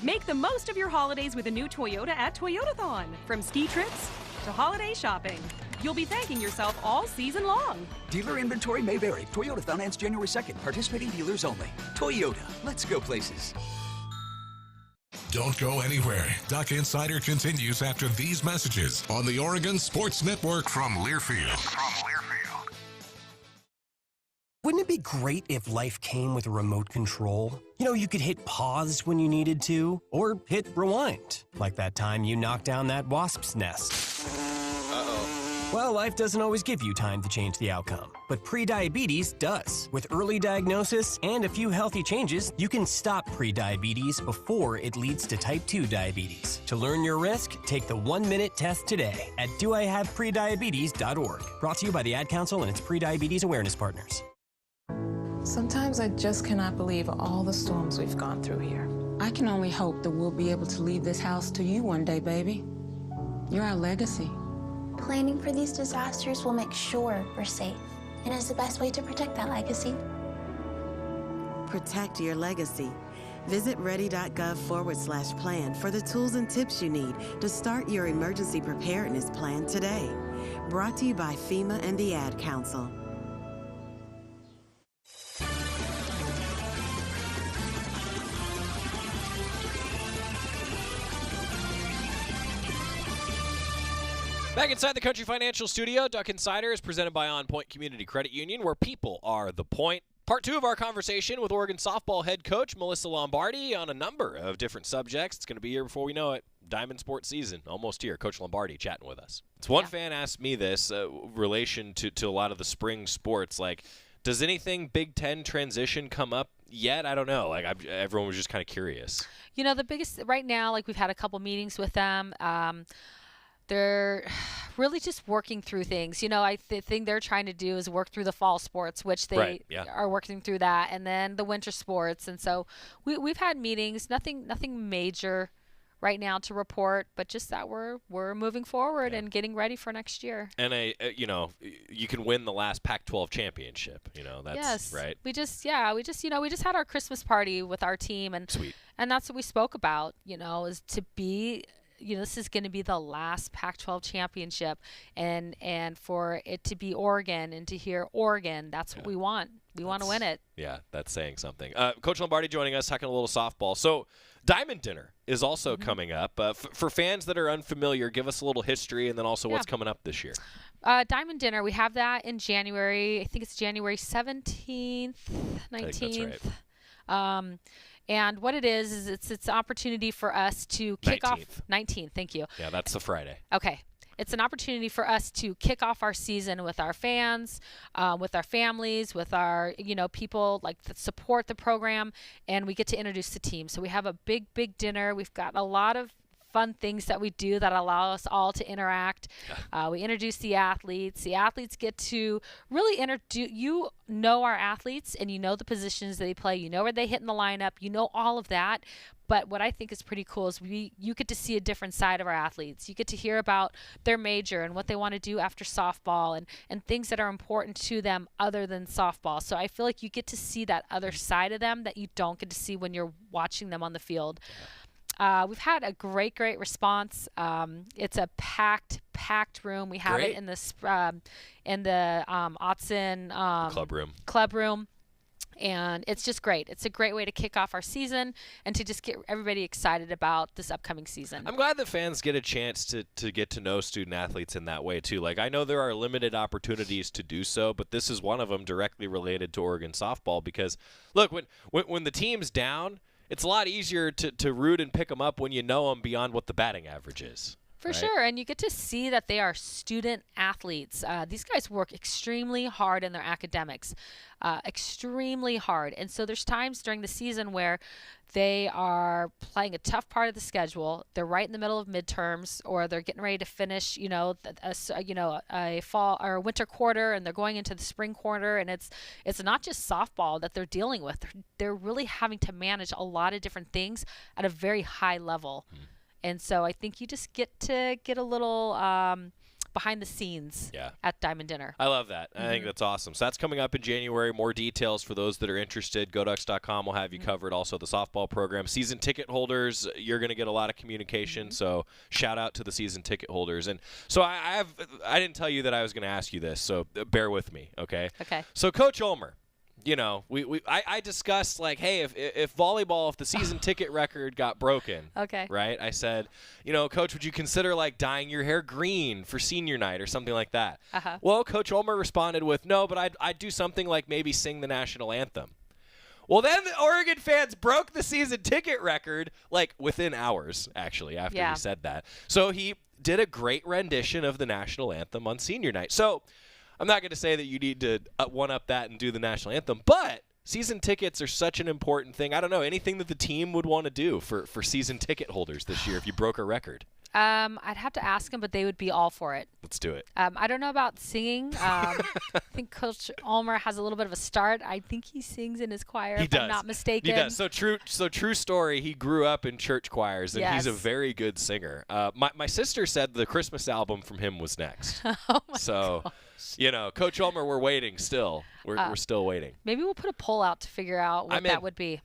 Make the most of your holidays with a new Toyota at Toyotathon. From ski trips to holiday shopping, you'll be thanking yourself all season long. Dealer inventory may vary. Toyotathon ends January 2nd. Participating dealers only. Toyota. Let's go places. Don't go anywhere. Duck Insider continues after these messages on the Oregon Sports Network from Learfield. Wouldn't it be great if life came with a remote control? You know, you could hit pause when you needed to, or hit rewind, like that time you knocked down that wasp's nest. Uh-oh. Well, life doesn't always give you time to change the outcome, but prediabetes does. With early diagnosis and a few healthy changes, you can stop prediabetes before it leads to type 2 diabetes. To learn your risk, take the 1-minute test today at doihaveprediabetes.org. Brought to you by the Ad Council and its prediabetes awareness partners. Sometimes I just cannot believe all the storms we've gone through here. I can only hope that we'll be able to leave this house to you one day, baby. You're our legacy. Planning for these disasters will make sure we're safe, and is the best way to protect that legacy. Protect your legacy. Visit ready.gov/plan for the tools and tips you need to start your emergency preparedness plan today. Brought to you by FEMA and the Ad Council. Back inside the Country Financial Studio, Duck Insider is presented by OnPoint Community Credit Union, where people are the point. Part 2 of our conversation with Oregon softball head coach Missy Lombardi on a number of different subjects. It's going to be here before we know it. Diamond sports season, almost here. Coach Lombardi chatting with us. So one fan asked me this relation to a lot of the spring sports. Like, does anything Big Ten transition come up yet? I don't know. Like, everyone was just kind of curious. You know, the biggest right now, like we've had a couple meetings with them. They're really just working through things. You know, the thing they're trying to do is work through the fall sports, which they are working through that, and then the winter sports. And so we've had meetings, nothing major right now to report, but just that we're moving forward and getting ready for next year. And you know, you can win the last Pac-12 championship. You know, that's right. We just had our Christmas party with our team, and that's what we spoke about. You know, is to be. You know, this is going to be the last Pac-12 championship, and for it to be Oregon and to hear Oregon, that's what we want. We want to win it. Yeah, that's saying something. Coach Lombardi joining us, talking a little softball. So Diamond Dinner is also coming up. For fans that are unfamiliar, give us a little history and then also what's coming up this year. Diamond Dinner, we have that in January. I think it's January 17th, 19th. I think that's right. And what it is it's an opportunity for us to kick off 19th. Thank you. Yeah, that's the Friday. Okay. It's an opportunity for us to kick off our season with our fans, with our families, with our, people that support the program, and we get to introduce the team. So we have a big dinner. We've got a lot of fun things that we do that allow us all to interact. We introduce the athletes. The athletes get to really introduce, our athletes and you know the positions they play. You know where they hit in the lineup. You know all of that. But what I think is pretty cool is you get to see a different side of our athletes. You get to hear about their major and what they want to do after softball and things that are important to them other than softball. So I feel like you get to see that other side of them that you don't get to see when you're watching them on the field. We've had a great response. It's a packed room. We have it in the Autzen club room. And it's just great. It's a great way to kick off our season and to just get everybody excited about this upcoming season. I'm glad that fans get a chance to get to know student athletes in that way, too. Like, I know there are limited opportunities to do so, but this is one of them directly related to Oregon softball because, look, when the team's down, it's a lot easier to root and pick them up when you know them beyond what the batting average is. For sure, and you get to see that they are student athletes. These guys work extremely hard in their academics, extremely hard. And so there's times during the season where they are playing a tough part of the schedule. They're right in the middle of midterms, or they're getting ready to finish, a fall or a winter quarter, and they're going into the spring quarter. And it's not just softball that they're dealing with. They're really having to manage a lot of different things at a very high level. And so I think you just get to get a little behind the scenes at Diamond Dinner. I love that. I think that's awesome. So that's coming up in January. More details for those that are interested. GoDucks.com will have you covered. Also the softball program. Season ticket holders, you're going to get a lot of communication. So shout out to the season ticket holders. And so I didn't tell you that I was going to ask you this, so bear with me, okay? Okay. So Coach Ulmer, you know, I discussed, like, hey, if volleyball, if the season ticket record got broken, right? I said, you know, Coach, would you consider, like, dyeing your hair green for senior night or something like that? Well, Coach Ulmer responded with, no, but I'd do something like maybe sing the national anthem. Well, then the Oregon fans broke the season ticket record, like, within hours, actually, after he said that. So he did a great rendition of the national anthem on senior night. So I'm not going to say that you need to one-up that and do the national anthem, but season tickets are such an important thing. I don't know, anything that the team would want to do for season ticket holders this year if you broke a record? I'd have to ask them, but they would be all for it. Let's do it. I don't know about singing. I think Coach Ulmer has a little bit of a start. I think he sings in his choir, if I'm not mistaken. He does. So true story, he grew up in church choirs, and he's a very good singer. My sister said the Christmas album from him was next. Oh my gosh. You know, Coach Ulmer, we're waiting still. We're still waiting. Maybe we'll put a poll out to figure out what that would be.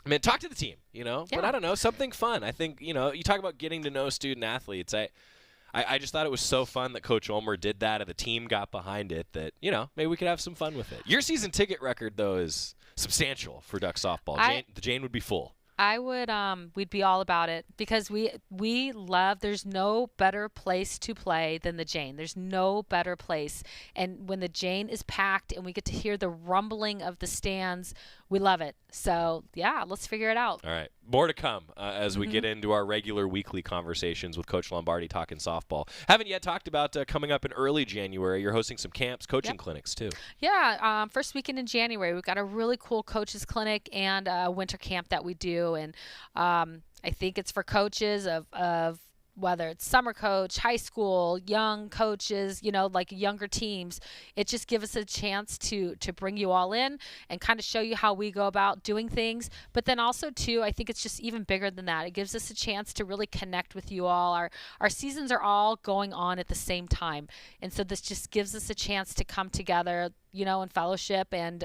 I mean, talk to the team, you know, but I don't know, something fun. I think, you know, you talk about getting to know student athletes. I just thought it was so fun that Coach Ulmer did that and the team got behind it that, you know, maybe we could have some fun with it. Your season ticket record, though, is substantial for Duck softball. The Jane would be full. I would, we'd be all about it because we love, there's no better place to play than the Jane. There's no better place. And when the Jane is packed and we get to hear the rumbling of the stands, we love it. So, yeah, let's figure it out. All right. More to come as we get into our regular weekly conversations with Coach Lombardi talking softball. Haven't yet talked about coming up in early January. You're hosting some camps, coaching clinics, too. Yeah. First weekend in January, we've got a really cool coaches clinic and a winter camp that we do. And I think it's for coaches of whether it's summer coach, high school, young coaches, you know, like younger teams. It just gives us a chance to bring you all in and kind of show you how we go about doing things. But then also, too, I think it's just even bigger than that. It gives us a chance to really connect with you all. Our seasons are all going on at the same time. And so this just gives us a chance to come together, you know, in fellowship and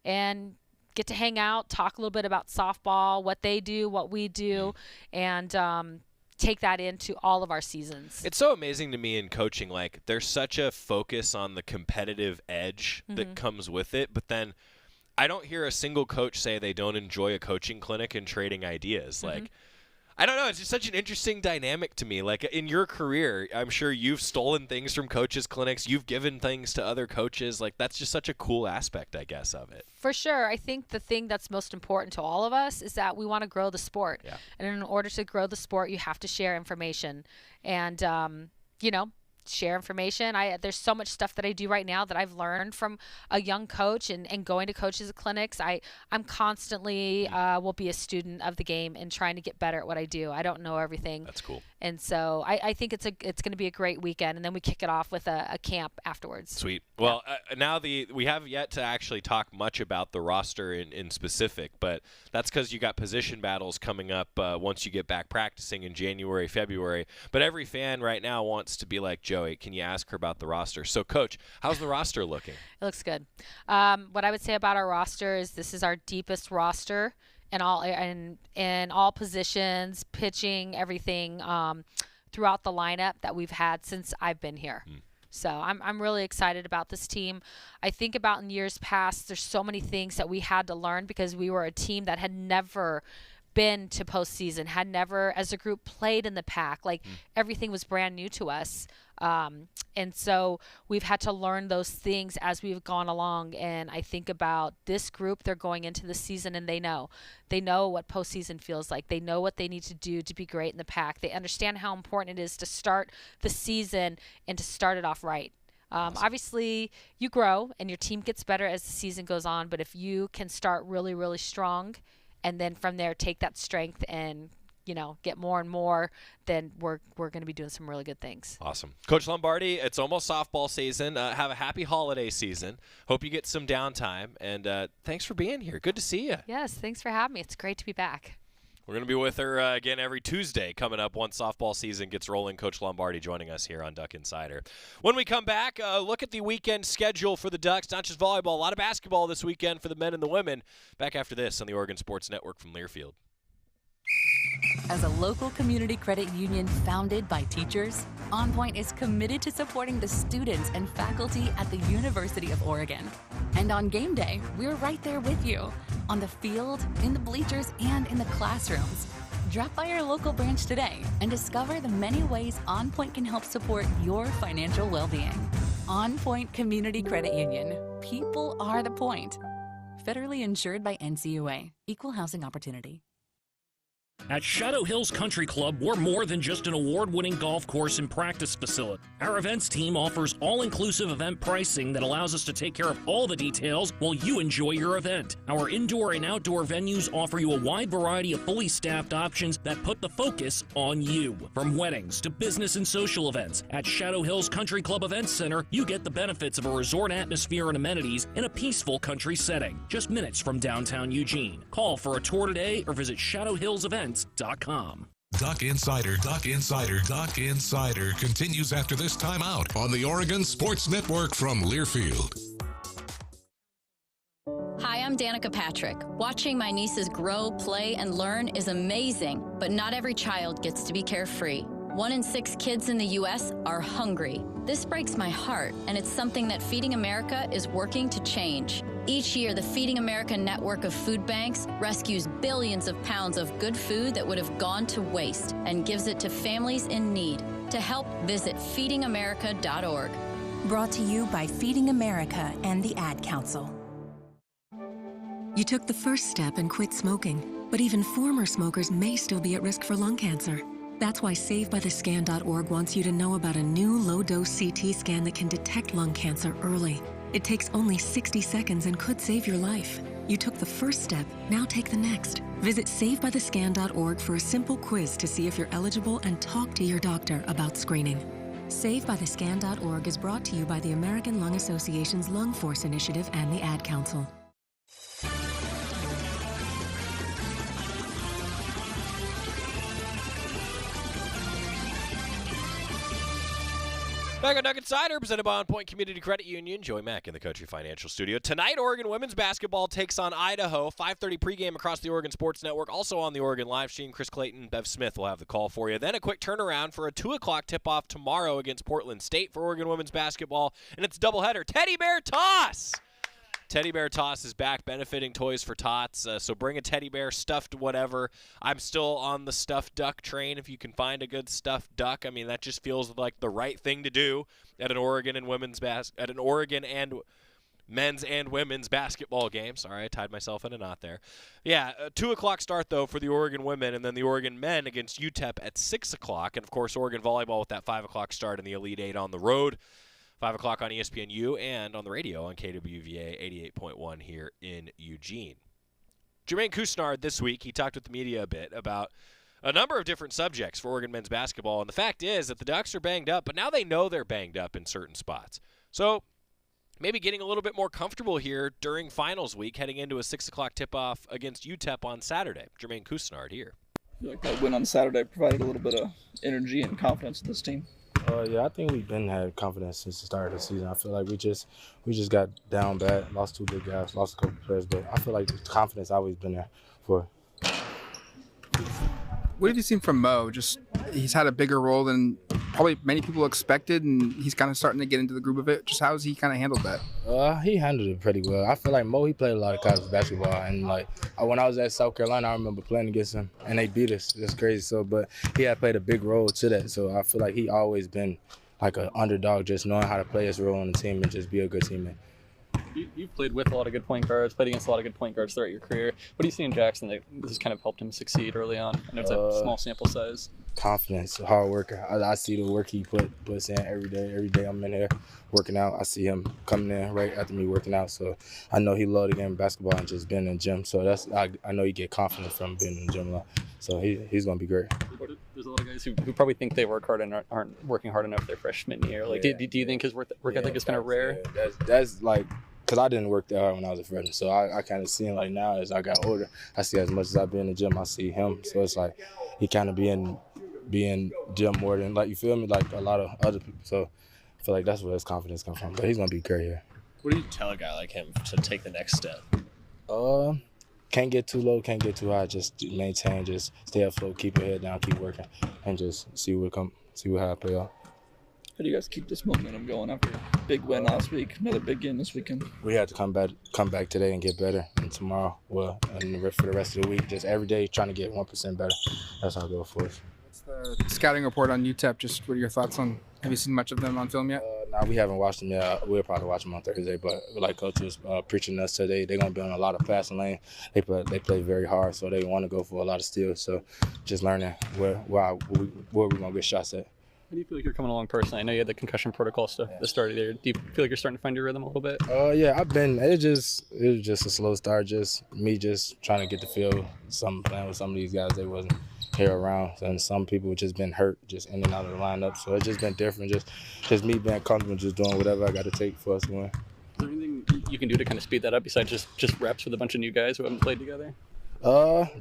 get to hang out, talk a little bit about softball, what they do, what we do, and take that into all of our seasons. It's so amazing to me in coaching, like there's such a focus on the competitive edge that comes with it, but then I don't hear a single coach say they don't enjoy a coaching clinic and trading ideas. Like, I don't know, it's just such an interesting dynamic to me. Like in your career, I'm sure you've stolen things from coaches' clinics, you've given things to other coaches. Like that's just such a cool aspect, I guess, of it. For sure. I think the thing that's most important to all of us is that we want to grow the sport. Yeah. And in order to grow the sport, you have to share information. And, you know, share information. There's so much stuff that I do right now that I've learned from a young coach and going to coaches' clinics. I'm constantly will be a student of the game and trying to get better at what I do. I don't know everything. That's cool. And so I think it's going to be a great weekend, and then we kick it off with a camp afterwards. Sweet. Well, now we have yet to actually talk much about the roster in specific, but that's because you got position battles coming up once you get back practicing in January, February. But every fan right now wants to be like, Joey, can you ask her about the roster? So, Coach, how's the roster looking? It looks good. What I would say about our roster is this is our deepest roster in all positions, pitching, everything throughout the lineup that we've had since I've been here. So I'm really excited about this team. I think about in years past, there's so many things that we had to learn because we were a team that had never been to postseason, had never as a group played in the pack. Like everything was brand new to us. And so we've had to learn those things as we've gone along. And I think about this group, they're going into the season and they know what postseason feels like. They know what they need to do to be great in the pack. They understand how important it is to start the season and to start it off right. Obviously you grow and your team gets better as the season goes on, but if you can start really, really strong and then from there take that strength and get more and more, then we're going to be doing some really good things. Awesome. Coach Lombardi, it's almost softball season. Have a happy holiday season. Hope you get some downtime, and thanks for being here. Good to see you. Yes, thanks for having me. It's great to be back. We're going to be with her again every Tuesday coming up once softball season gets rolling. Coach Lombardi joining us here on Duck Insider. When we come back, look at the weekend schedule for the Ducks. Not just volleyball, a lot of basketball this weekend for the men and the women. Back after this on the Oregon Sports Network from Learfield. As a local community credit union founded by teachers, OnPoint is committed to supporting the students and faculty at the University of Oregon. And on game day, we're right there with you, on the field, in the bleachers, and in the classrooms. Drop by our local branch today and discover the many ways OnPoint can help support your financial well-being. OnPoint Community Credit Union. People are the point. Federally insured by NCUA. Equal housing opportunity. At Shadow Hills Country Club, we're more than just an award-winning golf course and practice facility. Our events team offers all-inclusive event pricing that allows us to take care of all the details while you enjoy your event. Our indoor and outdoor venues offer you a wide variety of fully staffed options that put the focus on you. From weddings to business and social events, at Shadow Hills Country Club Events Center, you get the benefits of a resort atmosphere and amenities in a peaceful country setting, just minutes from downtown Eugene. Call for a tour today or visit shadowhillsevents.com. Duck Insider continues after this timeout on the Oregon Sports Network from Learfield. Hi, I'm Danica Patrick. Watching my nieces grow, play, and learn is amazing, but not every child gets to be carefree. 1 in 6 kids in the U.S. are hungry. This breaks my heart, and it's something that Feeding America is working to change. Each year, the Feeding America network of food banks rescues billions of pounds of good food that would have gone to waste and gives it to families in need. To help, visit feedingamerica.org. Brought to you by Feeding America and the Ad Council. You took the first step and quit smoking, but even former smokers may still be at risk for lung cancer. That's why SaveByTheScan.org wants you to know about a new low-dose CT scan that can detect lung cancer early. It takes only 60 seconds and could save your life. You took the first step, now take the next. Visit SaveByTheScan.org for a simple quiz to see if you're eligible and talk to your doctor about screening. SaveByTheScan.org is brought to you by the American Lung Association's Lung Force Initiative and the Ad Council. Back on Duck Insider, presented by OnPoint Community Credit Union. Joey Mack in the Country Financial Studio. Tonight, Oregon women's basketball takes on Idaho. 5:30 pregame across the Oregon Sports Network. Also on the Oregon live stream, Chris Clayton, Bev Smith will have the call for you. Then a quick turnaround for a 2 o'clock tip-off tomorrow against Portland State for Oregon women's basketball. And it's a doubleheader. Teddy Bear Toss! Teddy Bear Toss is back, benefiting Toys for Tots. So bring a teddy bear, stuffed whatever. I'm still on the stuffed duck train if you can find a good stuffed duck. I mean, that just feels like the right thing to do at an Oregon and men's and women's basketball game. Sorry, I tied myself in a knot there. Yeah, 2 o'clock start, though, for the Oregon women, and then the Oregon men against UTEP at 6 o'clock. And, of course, Oregon volleyball with that 5 o'clock start in the Elite Eight on the road. 5 o'clock on ESPNU and on the radio on KWVA 88.1 here in Eugene. Jermaine Couisnard this week, he talked with the media a bit about a number of different subjects for Oregon men's basketball. And the fact is that the Ducks are banged up, but now they know they're banged up in certain spots. So maybe getting a little bit more comfortable here during finals week, heading into a 6 o'clock tip-off against UTEP on Saturday. Jermaine Cousinard here. I feel like that win on Saturday provided a little bit of energy and confidence to this team. Yeah, I think we've been had confidence since the start of the season. I feel like we just got down bad, lost 2 big guys, lost a couple players, but I feel like the confidence always been there for. What have you seen from Mo? Just he's had a bigger role than probably many people expected, and he's kind of starting to get into the groove of it. Just how has he kind of handled that? He handled it pretty well. I feel like Mo, he played a lot of college basketball, and like when I was at South Carolina, I remember playing against him, and they beat us. That's crazy. So, but he had played a big role to that. So I feel like he always been like an underdog, just knowing how to play his role on the team and just be a good teammate. You've played with a lot of good point guards, played against a lot of good point guards throughout your career. What do you see in Jackson that has kind of helped him succeed early on? I know it's a small sample size. Confidence, hard worker. I see the work he puts in every day. Every day I'm in here working out, I see him coming in right after me working out. So I know he loved the game of basketball and just being in the gym. So I know he get confidence from being in the gym a lot. So he's going to be great. There's a lot of guys who probably think they work hard and aren't working hard enough their freshman year. Like, do you think his work ethic is kind of rare? Yeah, that's like, because I didn't work that hard when I was a freshman. So I kind of see him like now as I got older. I see as much as I be in the gym, I see him. So it's like he kind of be in gym more than, like, you feel me, like a lot of other people. So I feel like that's where his confidence comes from. But he's going to be great here. What do you tell a guy like him to take the next step? Can't get too low, can't get too high. Just maintain, just stay afloat, keep your head down, keep working, and just see how it play out. How do you guys keep this momentum going after a big win last week, another big game this weekend? We have to come back today and get better, and tomorrow, and for the rest of the week, just every day trying to get 1% better. That's our goal for us. What's the scouting report on UTEP? Just what are your thoughts on? Have you seen much of them on film yet? No, we haven't watched them yet. We'll probably watch them on Thursday. But like Coach was preaching us today, they're gonna be on a lot of passing lane. They play very hard, so they want to go for a lot of steals. So just learning where we're gonna get shots at. How do you feel like you're coming along personally? I know you had the concussion protocol stuff at the start of the year. Do you feel like you're starting to find your rhythm a little bit? Yeah, it was just a slow start. Just me trying to get the feel. Playing with some of these guys, they wasn't here around, and some people just been hurt, just in and out of the lineup. So it's just been different. Just me being comfortable, just doing whatever I got to take for us to win. Is there anything you can do to kind of speed that up besides just reps with a bunch of new guys who haven't played together?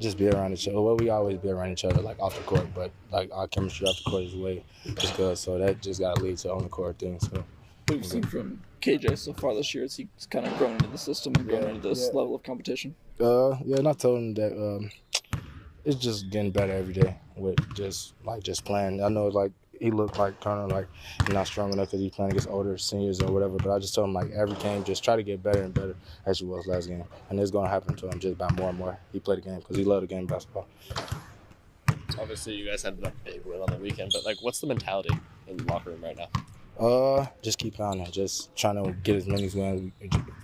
Just be around each other. Well, we always be around each other, like off the court, but like our chemistry off the court is way just good. So that just got to lead to on the court things. So what you've seen from KJ so far this year is he's kind of grown into the system and grown into this level of competition. And I told him that it's just getting better every day with just playing. I know like he looked like kind of like he's not strong enough because he's playing against older seniors or whatever. But I just told him like every game, just try to get better and better as you was last game, and it's gonna happen to him just by more and more. He played the game because he loved the game of basketball. Obviously, you guys had that big win on the weekend, but like, what's the mentality in the locker room right now? Just keep pounding, just trying to get as many wins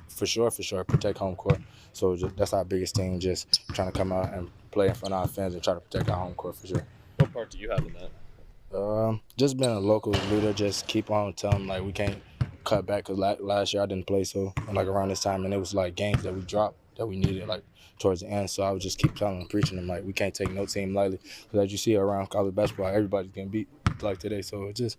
for sure. Protect home court. So that's our biggest thing. Just trying to come out and play in front of our fans and try to protect our home court for sure. What part do you have in that? Just being a local leader, just keep on telling them, like, we can't cut back because last year I didn't play, so like around this time, and it was like games that we dropped that we needed like towards the end. So I would just keep telling them, preaching them, like, we can't take no team lightly because as you see around college basketball, everybody's getting beat like today. So just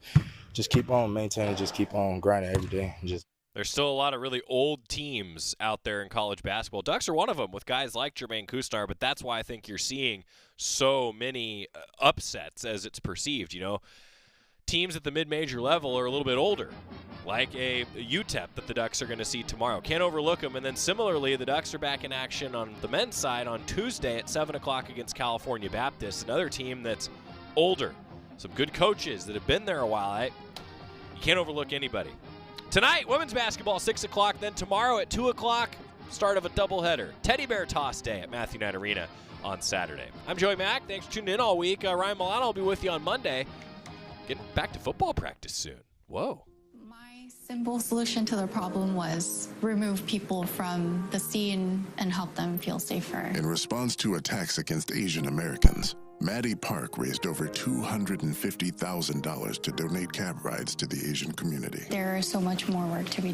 keep on maintaining, just keep on grinding every day, and just. There's still a lot of really old teams out there in college basketball. Ducks are one of them with guys like Jermaine Cousinard, but that's why I think you're seeing so many upsets as it's perceived. You know, teams at the mid-major level are a little bit older, like a UTEP that the Ducks are going to see tomorrow. Can't overlook them. And then similarly, the Ducks are back in action on the men's side on Tuesday at 7 o'clock against California Baptist, another team that's older. Some good coaches that have been there a while. You can't overlook anybody. Tonight, women's basketball, 6 o'clock. Then tomorrow at 2 o'clock, start of a doubleheader. Teddy Bear Toss Day at Matthew Knight Arena on Saturday. I'm Joey Mack. Thanks for tuning in all week. Ryan Milano will be with you on Monday. Getting back to football practice soon. Whoa. My simple solution to the problem was remove people from the scene and help them feel safer. In response to attacks against Asian Americans, Maddie Park raised over $250,000 to donate cab rides to the Asian community. There is so much more work to be done.